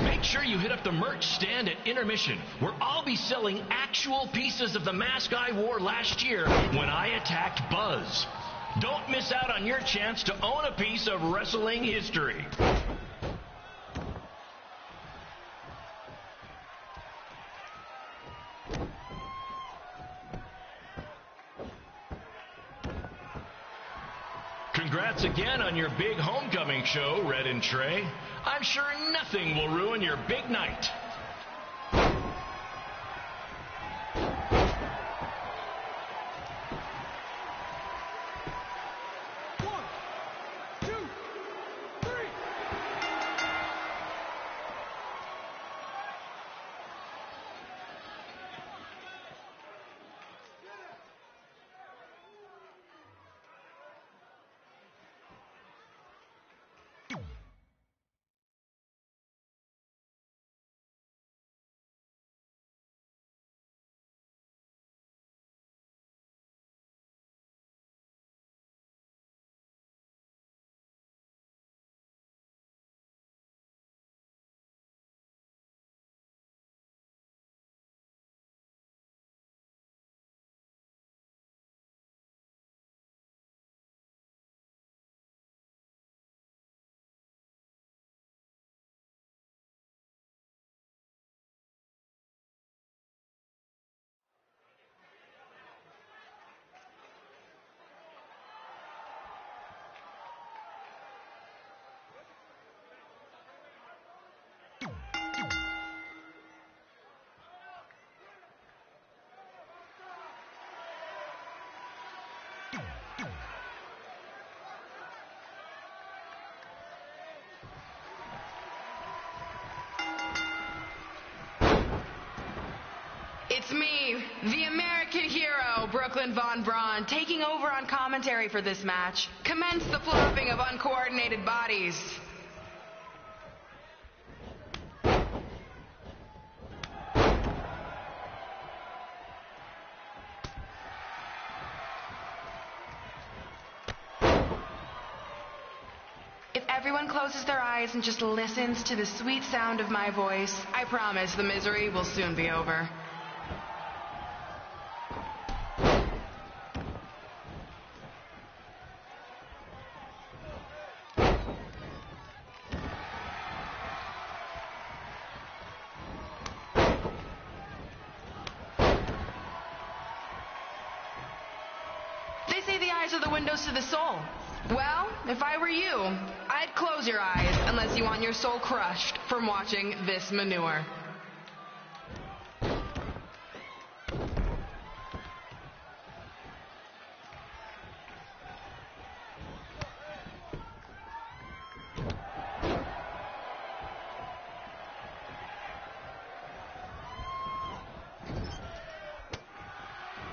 Speaker 14: Make sure you hit up the merch stand at intermission, where I'll be selling actual pieces of the mask I wore last year when I attacked Buzz. Don't miss out on your chance to own a piece of wrestling history. Congrats again on your big homecoming show, Red and Trey. I'm sure nothing will ruin your big night.
Speaker 8: It's me, the American hero, Brooklyn Von Braun, taking over on commentary for this match. Commence the flopping of uncoordinated bodies. If everyone closes their eyes and just listens to the sweet sound of my voice, I promise the misery will soon be over. They say the eyes are the windows to the soul. Well, if I were you, I'd close your eyes unless you want your soul crushed from watching this manure.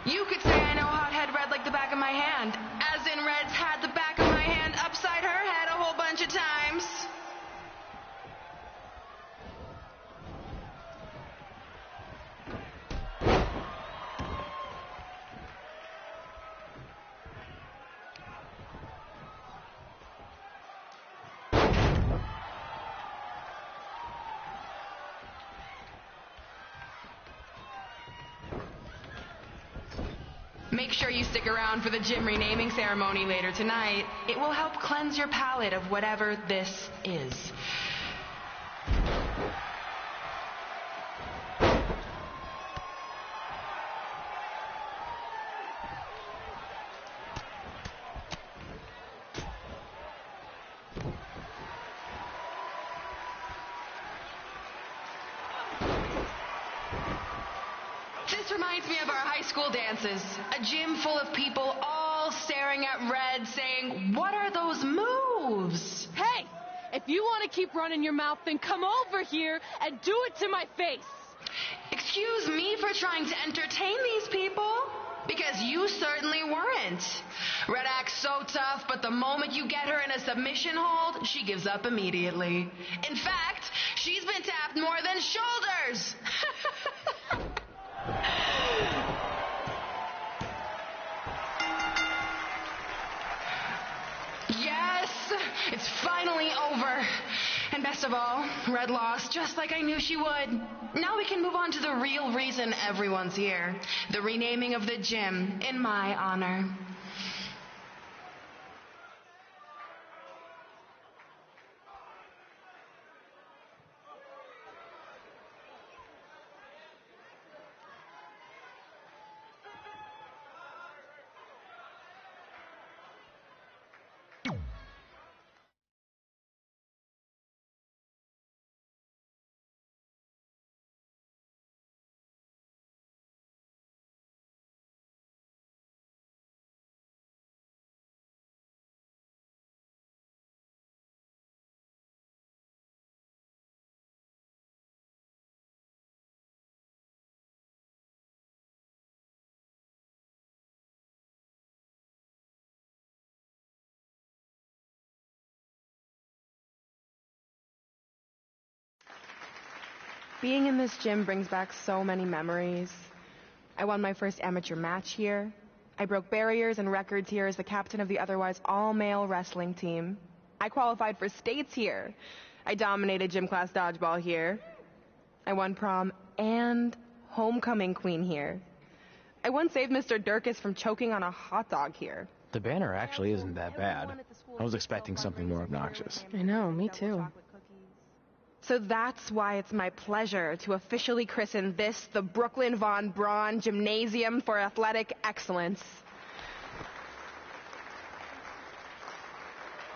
Speaker 8: You could say I know Hothead Red like the back of my hand, as in Red's had the back of my hand upside her head a whole bunch of times. Make sure you stick around for the gym renaming ceremony later tonight. It will help cleanse your palate of whatever this is. This reminds me of our high school dances. A gym full of people all staring at Red saying, "What are those moves?"
Speaker 12: Hey, if you want to keep running your mouth, then come over here and do it to my face.
Speaker 8: Excuse me for trying to entertain these people? Because you certainly weren't. Red acts so tough, but the moment you get her in a submission hold, she gives up immediately. In fact, she's been tapped more than shoulders. Yes, it's finally over. And best of all, Red lost just like I knew she would. Now we can move on to the real reason everyone's here. The renaming of the gym in my honor. Being in this gym brings back so many memories. I won my first amateur match here. I broke barriers and records here as the captain of the otherwise all-male wrestling team. I qualified for states here. I dominated gym class dodgeball here. I won prom and homecoming queen here. I once saved Mr. Durkis from choking on a hot dog here.
Speaker 6: The banner actually isn't that bad. I was expecting something more obnoxious.
Speaker 12: I know, me too.
Speaker 8: So that's why it's my pleasure to officially christen this the Brooklyn Von Braun Gymnasium for Athletic Excellence.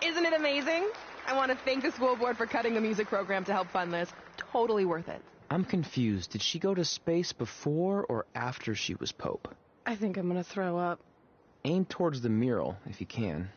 Speaker 8: Isn't it amazing? I want to thank the school board for cutting the music program to help fund this. Totally worth it.
Speaker 6: I'm confused. Did she go to space before or after she was Pope?
Speaker 12: I think I'm gonna throw up.
Speaker 6: Aim towards the mural, if you can.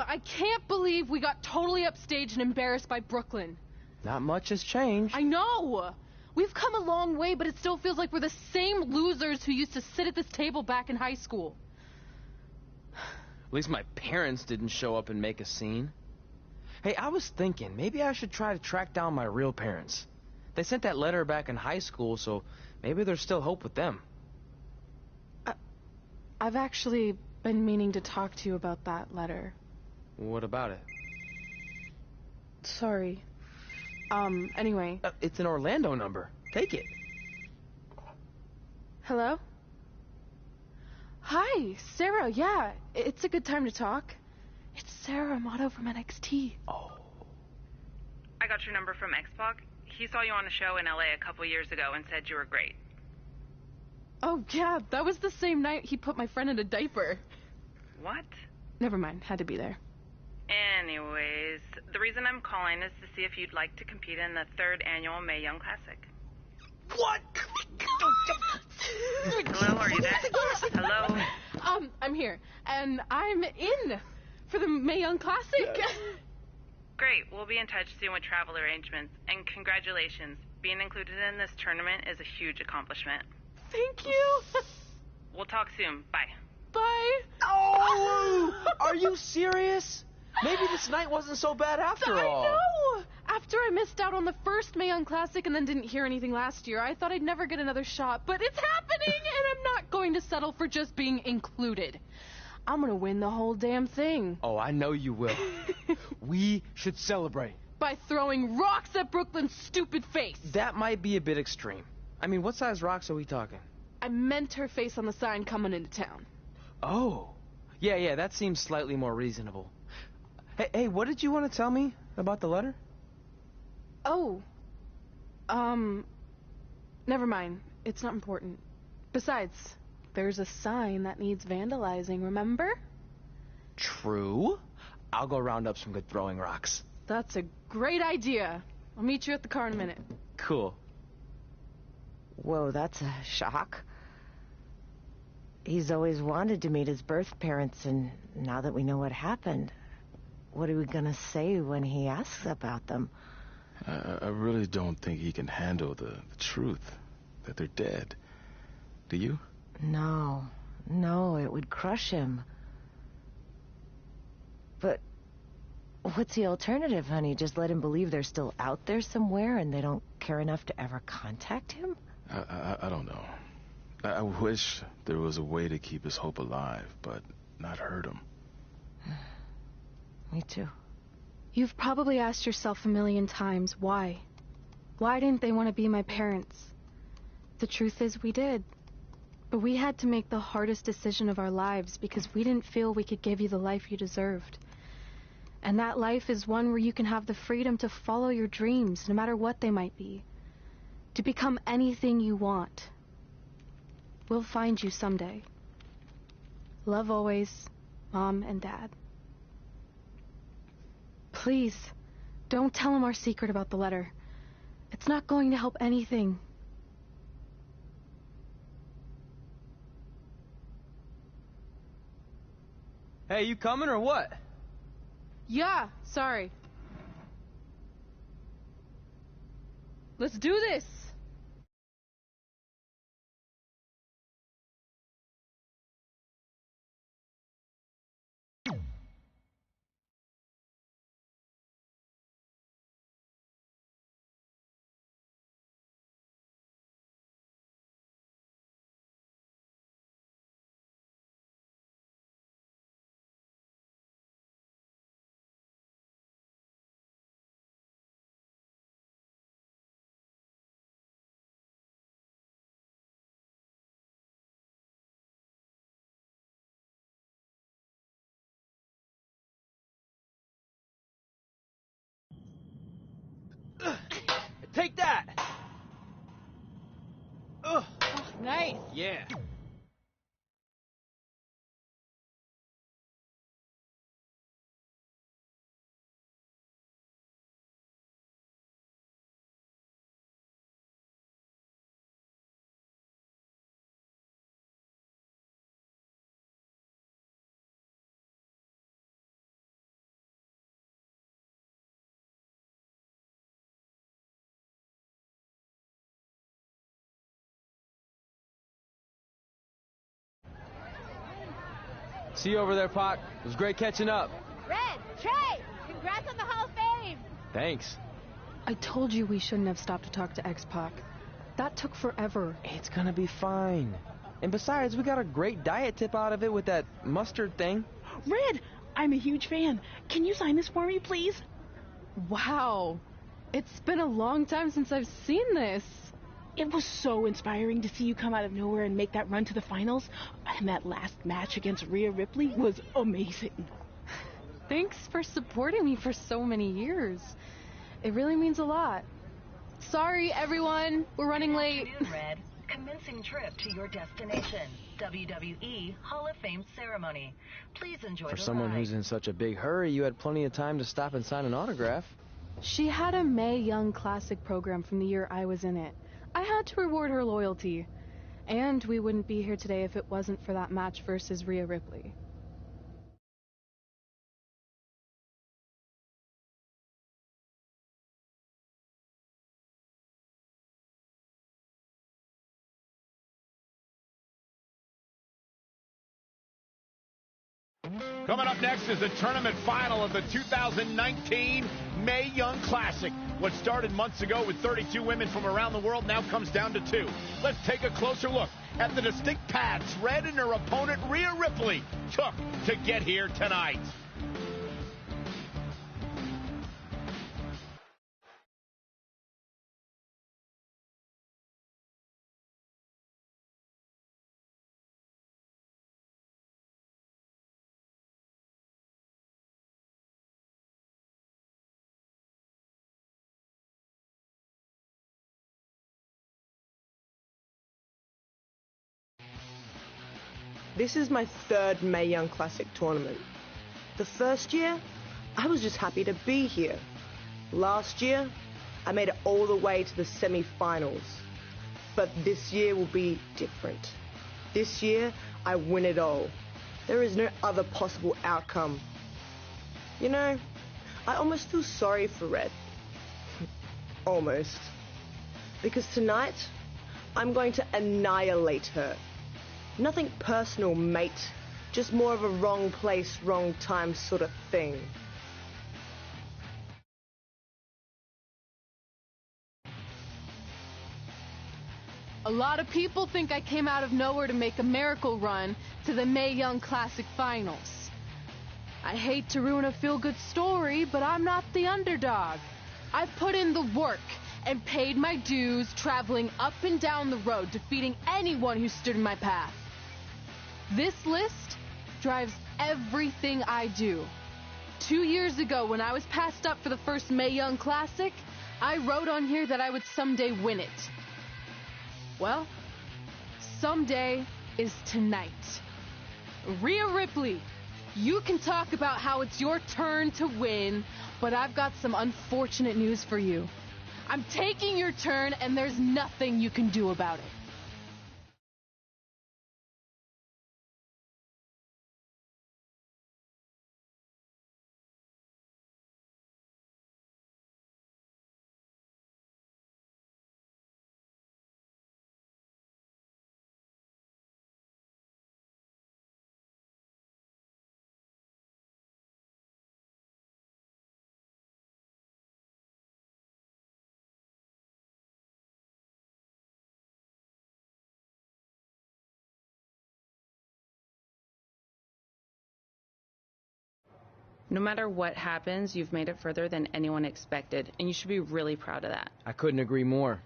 Speaker 12: I can't believe we got totally upstaged and embarrassed by Brooklyn.
Speaker 6: Not much has changed.
Speaker 12: I know! We've come a long way, but it still feels like we're the same losers who used to sit at this table back in high school.
Speaker 6: At least my parents didn't show up and make a scene. Hey, I was thinking, maybe I should try to track down my real parents. They sent that letter back in high school, so maybe there's still hope with them.
Speaker 12: I've actually been meaning to talk to you about that letter.
Speaker 6: What about it?
Speaker 12: Sorry. Anyway.
Speaker 6: It's an Orlando number. Take it.
Speaker 12: Hello? Hi, Sarah, yeah. It's a good time to talk. It's Sarah Amato from NXT.
Speaker 6: Oh.
Speaker 16: I got your number from X-Pac. He saw you on a show in LA a couple years ago and said you were great.
Speaker 12: Oh, yeah, that was the same night he put my friend in a diaper.
Speaker 16: What?
Speaker 12: Never mind, had to be there.
Speaker 16: Anyways, the reason I'm calling is to see if you'd like to compete in the 3rd annual Mae Young Classic.
Speaker 6: What?
Speaker 16: Hello, are you there? Hello?
Speaker 12: I'm here, and I'm in for the Mae Young Classic.
Speaker 16: Great. We'll be in touch soon with travel arrangements. And congratulations. Being included in this tournament is a huge accomplishment.
Speaker 12: Thank you.
Speaker 16: We'll talk soon. Bye.
Speaker 12: Bye.
Speaker 6: Oh! Are you serious? Maybe this night wasn't so bad after all.
Speaker 12: I know! After I missed out on the first Mae Young Classic and then didn't hear anything last year, I thought I'd never get another shot. But it's happening, and I'm not going to settle for just being included. I'm gonna win the whole damn thing.
Speaker 6: Oh, I know you will. We should celebrate.
Speaker 12: By throwing rocks at Brooklyn's stupid face.
Speaker 6: That might be a bit extreme. I mean, what size rocks are we talking?
Speaker 12: I meant her face on the sign coming into town.
Speaker 6: Oh. Yeah, that seems slightly more reasonable. Hey, what did you want to tell me about the letter?
Speaker 12: Oh. Never mind. It's not important. Besides, there's a sign that needs vandalizing, remember?
Speaker 6: True. I'll go round up some good throwing rocks.
Speaker 12: That's a great idea. I'll meet you at the car in a minute.
Speaker 6: Cool.
Speaker 17: Whoa, that's a shock. He's always wanted to meet his birth parents, and now that we know what happened, what are we gonna say when he asks about them?
Speaker 18: I really don't think he can handle the truth, that they're dead. Do you?
Speaker 17: No, it would crush him. But what's the alternative, honey? Just let him believe they're still out there somewhere and they don't care enough to ever contact him?
Speaker 18: I don't know. I wish there was a way to keep his hope alive, but not hurt him.
Speaker 17: Me too.
Speaker 12: You've probably asked yourself a million times, why? Why didn't they want to be my parents? The truth is, we did. But we had to make the hardest decision of our lives because we didn't feel we could give you the life you deserved. And that life is one where you can have the freedom to follow your dreams, no matter what they might be. To become anything you want. We'll find you someday. Love always, Mom and Dad. Please, don't tell him our secret about the letter. It's not going to help anything.
Speaker 6: Hey, you coming or what?
Speaker 12: Yeah, sorry. Let's do this!
Speaker 6: Take that! Ugh.
Speaker 12: Oh, nice!
Speaker 6: Yeah. See you over there, Pac. It was great catching up.
Speaker 19: Red, Trey, congrats on the Hall of Fame.
Speaker 6: Thanks.
Speaker 12: I told you we shouldn't have stopped to talk to X-Pac. That took forever.
Speaker 6: It's gonna be fine. And besides, we got a great diet tip out of it with that mustard thing.
Speaker 19: Red, I'm a huge fan. Can you sign this for me, please?
Speaker 12: Wow. It's been a long time since I've seen this.
Speaker 19: It was so inspiring to see you come out of nowhere and make that run to the finals. And that last match against Rhea Ripley was amazing.
Speaker 12: Thanks for supporting me for so many years. It really means a lot. Sorry, everyone. We're running late.
Speaker 20: Good afternoon, Red. Commencing trip to your destination. WWE Hall of Fame ceremony. Please enjoy
Speaker 6: For
Speaker 20: the
Speaker 6: someone
Speaker 20: ride.
Speaker 6: who's in such a big hurry, you had plenty of time to stop and sign an autograph.
Speaker 12: She had a Mae Young Classic program from the year I was in it. I had to reward her loyalty. And we wouldn't be here today if it wasn't for that match versus Rhea Ripley.
Speaker 2: Coming up next is the tournament final of the 2019 Mae Young Classic. What started months ago with 32 women from around the world now comes down to 2. Let's take a closer look at the distinct paths Red and her opponent Rhea Ripley took to get here tonight.
Speaker 21: This is my third Mae Young Classic tournament. The first year, I was just happy to be here. Last year, I made it all the way to the semi-finals. But this year will be different. This year, I win it all. There is no other possible outcome. You know, I almost feel sorry for Red. Almost. Because tonight, I'm going to annihilate her. Nothing personal, mate. Just more of a wrong place, wrong time sort of thing.
Speaker 12: A lot of people think I came out of nowhere to make a miracle run to the Mae Young Classic Finals. I hate to ruin a feel-good story, but I'm not the underdog. I've put in the work and paid my dues traveling up and down the road, defeating anyone who stood in my path. This list drives everything I do. 2 years ago, when I was passed up for the first Mae Young Classic, I wrote on here that I would someday win it. Well, someday is tonight. Rhea Ripley, you can talk about how it's your turn to win, but I've got some unfortunate news for you. I'm taking your turn, and there's nothing you can do about it.
Speaker 16: No matter what happens, you've made it further than anyone expected, and you should be really proud of that.
Speaker 6: I couldn't agree more.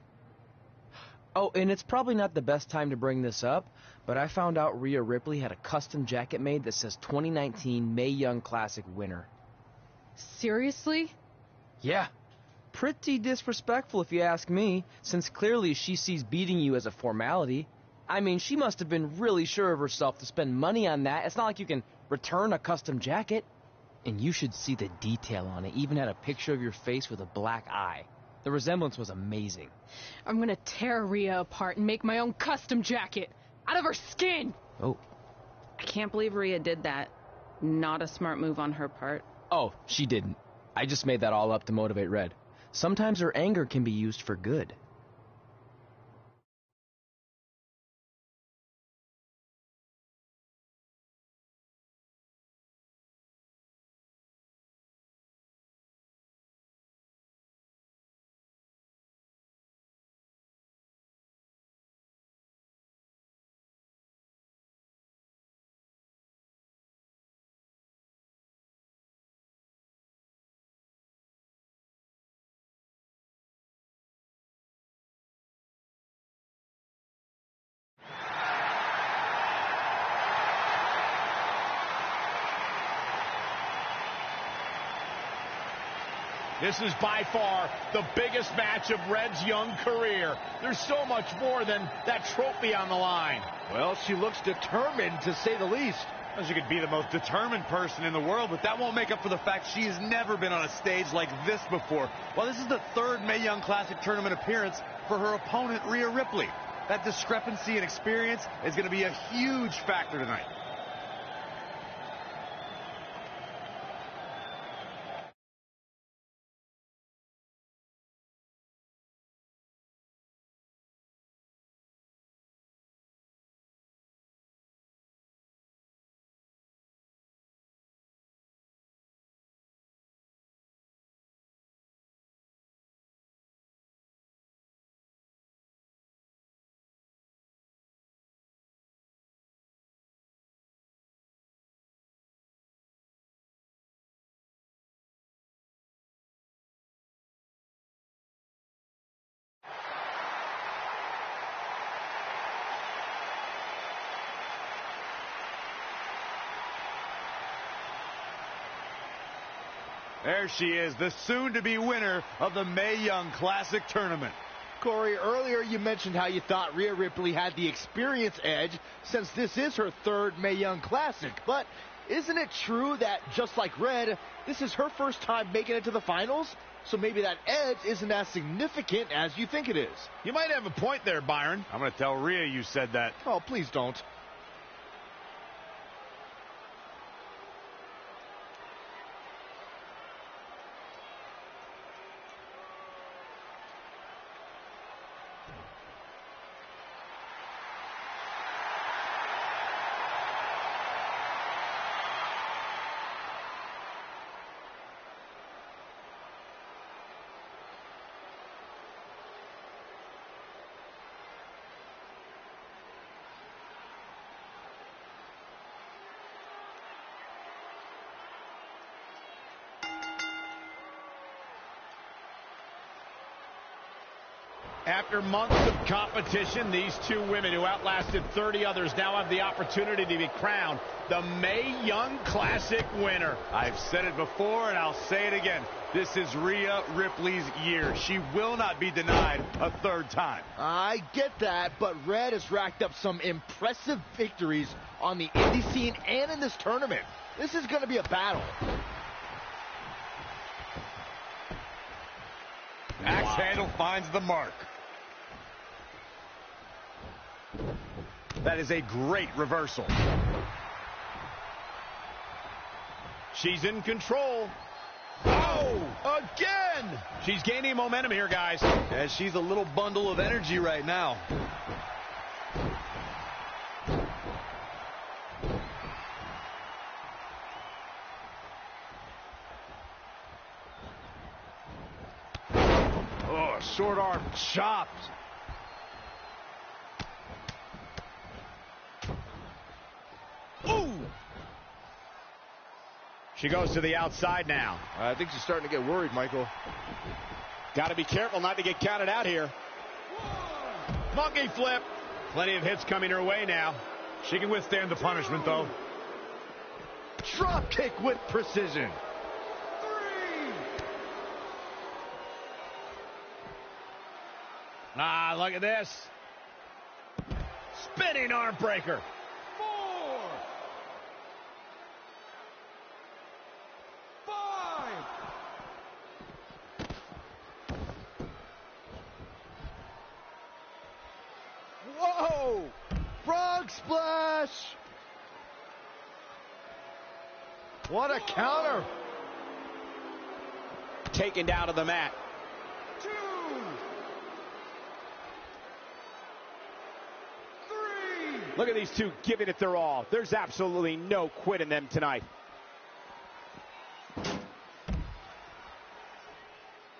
Speaker 6: Oh, and it's probably not the best time to bring this up, but I found out Rhea Ripley had a custom jacket made that says 2019 Mae Young Classic winner.
Speaker 12: Seriously?
Speaker 6: Yeah. Pretty disrespectful if you ask me, since clearly she sees beating you as a formality. I mean, she must have been really sure of herself to spend money on that. It's not like you can return a custom jacket. And you should see the detail on it. Even had a picture of your face with a black eye. The resemblance was amazing.
Speaker 12: I'm gonna tear Rhea apart and make my own custom jacket out of her skin.
Speaker 6: Oh.
Speaker 16: I can't believe Rhea did that. Not a smart move on her part.
Speaker 6: Oh, she didn't. I just made that all up to motivate Red. Sometimes her anger can be used for good.
Speaker 2: This is by far the biggest match of Red's young career. There's so much more than that trophy on the line.
Speaker 4: Well, she looks determined, to say the least. Well, she could be the most determined person in the world, but that won't make up for the fact she has never been on a stage like this before. Well, this is the third Mae Young Classic tournament appearance for her opponent, Rhea Ripley. That discrepancy in experience is going to be a huge factor tonight. There she is, the soon-to-be winner of the Mae Young Classic Tournament.
Speaker 3: Corey, earlier you mentioned how you thought Rhea Ripley had the experience edge since this is her third Mae Young Classic. But isn't it true that, just like Red, this is her first time making it to the finals? So maybe that edge isn't as significant as you think it is.
Speaker 4: You might have a point there, Byron. I'm going to tell Rhea you said that.
Speaker 3: Oh, please don't.
Speaker 2: After months of competition, these two women who outlasted 30 others now have the opportunity to be crowned the Mae Young Classic winner.
Speaker 4: I've said it before and I'll say it again. This is Rhea Ripley's year. She will not be denied a third time.
Speaker 3: I get that, but Red has racked up some impressive victories on the indie scene and in this tournament. This is going to be a battle.
Speaker 4: Axe handle finds the mark. That is a great reversal.
Speaker 2: She's in control. Oh, again! She's gaining momentum here, guys.
Speaker 3: And she's a little bundle of energy right now.
Speaker 4: Oh, short arm chopped.
Speaker 2: Ooh! She goes to the outside now.
Speaker 3: I think she's starting to get worried, Michael.
Speaker 2: Got to be careful not to get counted out here. Monkey flip. Plenty of hits coming her way now.
Speaker 4: She can withstand the punishment, though.
Speaker 3: Drop kick with precision.
Speaker 2: Ah, look at this. Spinning arm breaker.
Speaker 4: 4, 5.
Speaker 3: Whoa! Frog splash! What a counter!
Speaker 2: Taken down to the mat.
Speaker 4: 2, 3.
Speaker 2: Look at these two giving it their all. There's absolutely no quit in them tonight.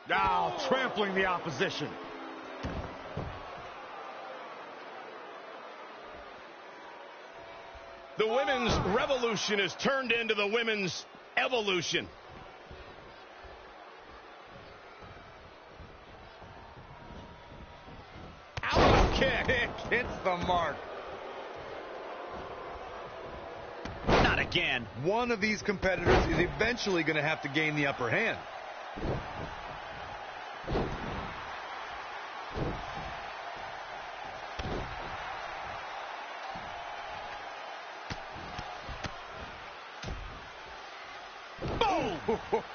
Speaker 4: Now trampling the opposition.
Speaker 2: The women's revolution is turned into the women's evolution.
Speaker 4: Out kick hits the mark.
Speaker 2: Not again.
Speaker 4: One of these competitors is eventually going to have to gain the upper hand.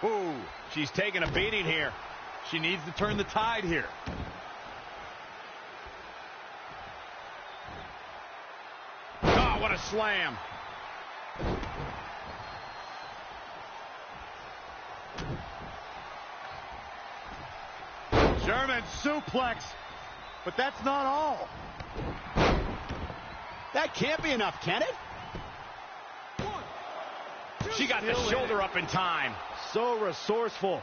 Speaker 2: Boom! She's taking a beating here.
Speaker 4: She needs to turn the tide here.
Speaker 2: Oh, what a slam.
Speaker 4: German suplex, but that's not all.
Speaker 2: That can't be enough, can it? She got the shoulder up in time.
Speaker 3: So resourceful.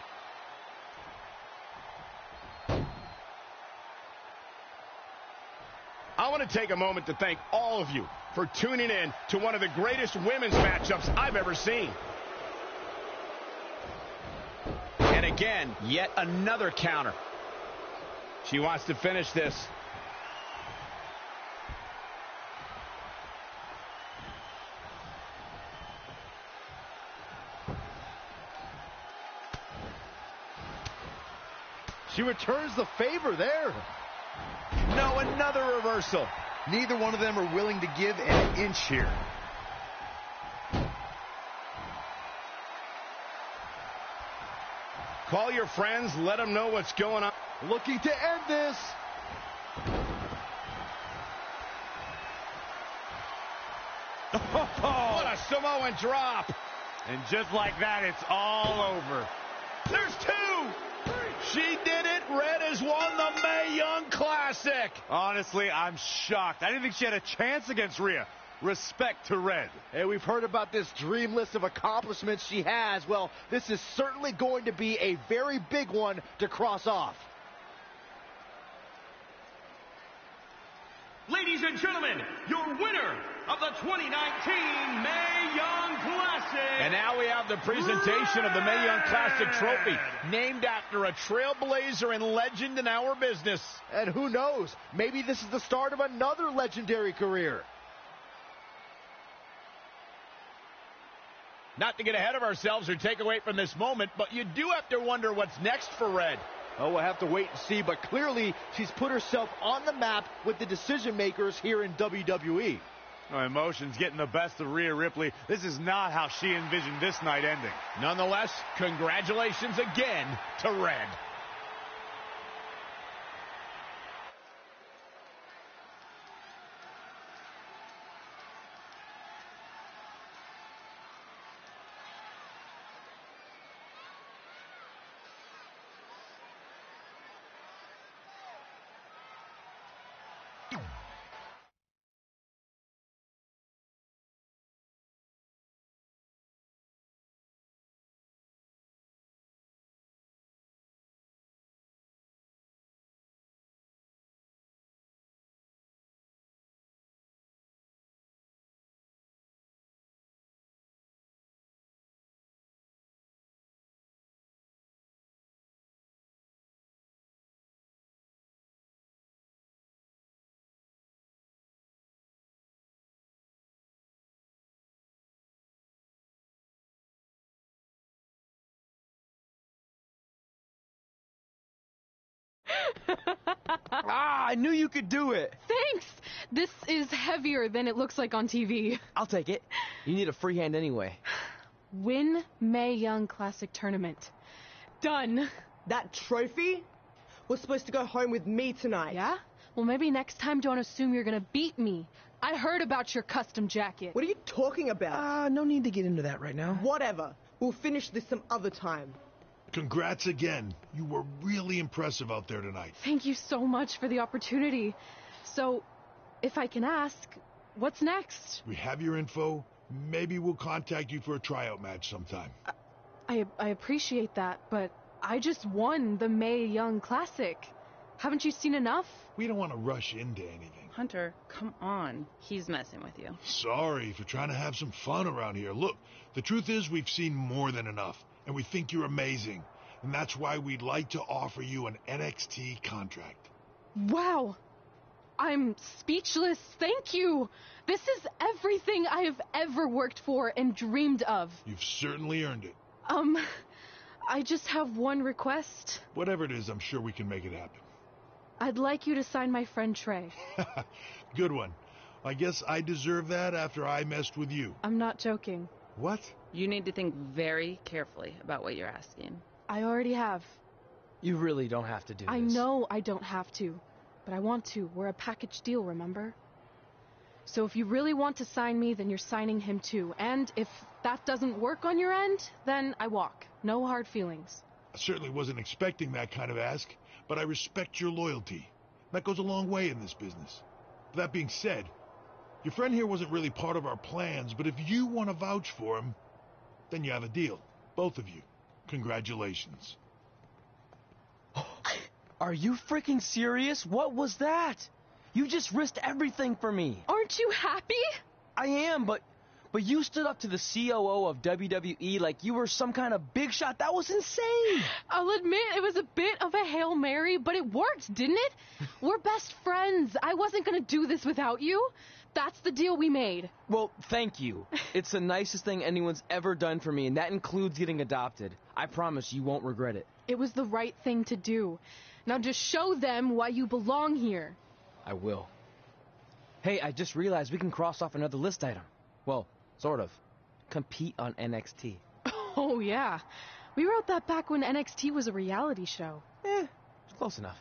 Speaker 2: I want to take a moment to thank all of you for tuning in to one of the greatest women's matchups I've ever seen. And again, yet another counter. She wants to finish this.
Speaker 3: She returns the favor there.
Speaker 4: No, another reversal. Neither one of them are willing to give an inch here.
Speaker 2: Call your friends, let them know what's going on.
Speaker 3: Looking to end this.
Speaker 2: What a Samoan drop.
Speaker 4: And just like that, it's all over.
Speaker 2: There's two. She did it. Red has won the Mae Young Classic.
Speaker 4: Honestly, I'm shocked. I didn't think she had a chance against Rhea. Respect to Red.
Speaker 3: Hey, we've heard about this dream list of accomplishments she has. Well, this is certainly going to be a very big one to cross off.
Speaker 14: Ladies and gentlemen, your winner of the 2019 Mae Young Classic.
Speaker 2: And now we have the presentation of the Mae Young Classic trophy, named after a trailblazer and legend in our business.
Speaker 3: And who knows, maybe this is the start of another legendary career.
Speaker 2: Not to get ahead of ourselves or take away from this moment, but you do have to wonder what's next for Red.
Speaker 3: Oh, we'll have to wait and see, but clearly she's put herself on the map with the decision makers here in WWE.
Speaker 4: Oh, emotions getting the best of Rhea Ripley. This is not how she envisioned this night ending.
Speaker 2: Nonetheless, congratulations again to Red.
Speaker 6: I knew you could do it.
Speaker 12: Thanks! This is heavier than it looks like on TV.
Speaker 6: I'll take it. You need a free hand anyway.
Speaker 12: Win Mae Young Classic Tournament. Done.
Speaker 21: That trophy was supposed to go home with me tonight.
Speaker 12: Yeah? Well, maybe next time don't assume you're gonna beat me. I heard about your custom jacket.
Speaker 21: What are you talking about?
Speaker 6: No need to get into that right now.
Speaker 21: Whatever. We'll finish this some other time.
Speaker 5: Congrats again. You were really impressive out there tonight.
Speaker 12: Thank you so much for the opportunity. So, if I can ask, what's next?
Speaker 5: We have your info. Maybe we'll contact you for a tryout match sometime.
Speaker 12: I appreciate that, but I just won the Mae Young Classic. Haven't you seen enough?
Speaker 5: We don't want to rush into anything.
Speaker 16: Hunter, come on. He's messing with you.
Speaker 5: Sorry for trying to have some fun around here. Look, the truth is we've seen more than enough, and we think you're amazing. And that's why we'd like to offer you an NXT contract.
Speaker 12: Wow. I'm speechless. Thank you. This is everything I have ever worked for and dreamed of.
Speaker 5: You've certainly earned it.
Speaker 12: I just have one request.
Speaker 5: Whatever it is, I'm sure we can make it happen.
Speaker 12: I'd like you to sign my friend Trey.
Speaker 5: Good one. I guess I deserve that after I messed with you.
Speaker 12: I'm not joking.
Speaker 5: What?
Speaker 16: You need to think very carefully about what you're asking.
Speaker 12: I already have.
Speaker 6: You really don't have to do this.
Speaker 12: I know I don't have to, but I want to. We're a package deal, remember? So if you really want to sign me, then you're signing him too. And if that doesn't work on your end, then I walk. No hard feelings.
Speaker 5: I certainly wasn't expecting that kind of ask, but I respect your loyalty. That goes a long way in this business. That being said, your friend here wasn't really part of our plans, but if you want to vouch for him, then you have a deal. Both of you. Congratulations.
Speaker 6: Are you freaking serious? What was that? You just risked everything for me.
Speaker 12: Aren't you happy?
Speaker 6: I am, but you stood up to the COO of WWE like you were some kind of big shot. That was insane.
Speaker 12: I'll admit it was a bit of a Hail Mary, but it worked, didn't it? We're best friends. I wasn't going to do this without you. That's the deal we made.
Speaker 6: Well, thank you. It's the nicest thing anyone's ever done for me, and that includes getting adopted. I promise you won't regret it.
Speaker 12: It was the right thing to do. Now just show them why you belong here.
Speaker 6: I will. Hey, I just realized we can cross off another list item. Well, sort of. Compete on NXT.
Speaker 12: Oh, yeah. We wrote that back when NXT was a reality show.
Speaker 6: Close enough.